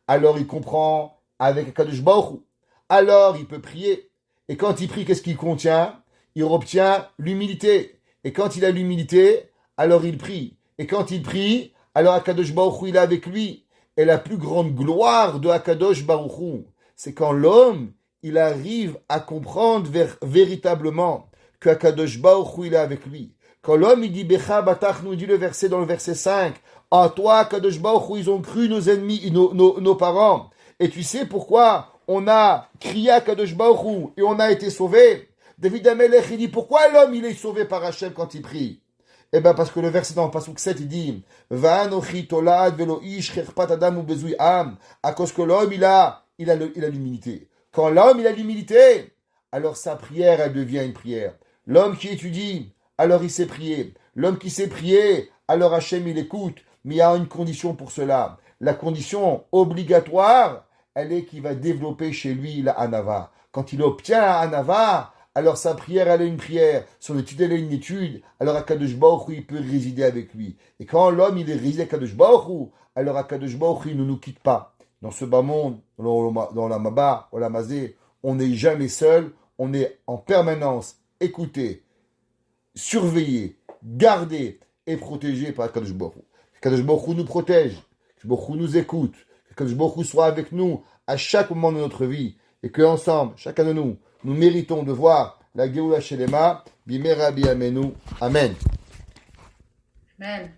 alors il comprend avec Akadosh Baruch Hu. Alors, il peut prier. Et quand il prie, qu'est-ce qu'il contient? Il obtient l'humilité. Et quand il a l'humilité, alors il prie. Et quand il prie, alors Akadosh Baruch Hu, il est avec lui. Et la plus grande gloire de Akadosh Baruch Hu, c'est quand l'homme, il arrive à comprendre véritablement que Akadosh Baruch Hu, il est avec lui. Quand l'homme, il dit Becha Batach, nous dit le verset dans le verset 5, en toi, Akadosh Baruch Hu, ils ont cru nos ennemis, nos parents. Et tu sais pourquoi on a crié à Akadosh Baruch Hu et on a été sauvé? David Amelech, il dit pourquoi l'homme, il est sauvé par Hachem quand il prie? Eh bien, parce que le verset dans le Pasuk 7, il dit Va'anochi tolad velo ish cherpat adam ubezui am. À cause que l'homme, il a l'humilité. Quand l'homme, il a l'humilité, alors sa prière, elle devient une prière. L'homme qui étudie, alors il sait prier. L'homme qui sait prier, alors Hachem, il écoute. Mais il y a une condition pour cela. La condition obligatoire, elle est qu'il va développer chez lui la Hanava. Quand il obtient la Hanava, alors sa prière, elle est une prière. Son étude, elle est une étude. Alors Akadosh Baruch Hu, il peut résider avec lui. Et quand l'homme, il est résidé avec Akadosh Baruch Hu, alors Akadosh Baruch Hu, il ne nous quitte pas. Dans ce bas monde, dans la Maba, dans la Mazé, on n'est jamais seul. On est en permanence écouté, surveillé, gardé et protégé par Akadosh Baruch Hu. Akadosh Baruch Hu nous protège. Que Baruch Hu nous écoute. Que Baruch Hu soit avec nous à chaque moment de notre vie. Et qu'ensemble, chacun de nous, nous méritons de voir la Géoula Shelema, Bimera Biamenu. Amen. Amen.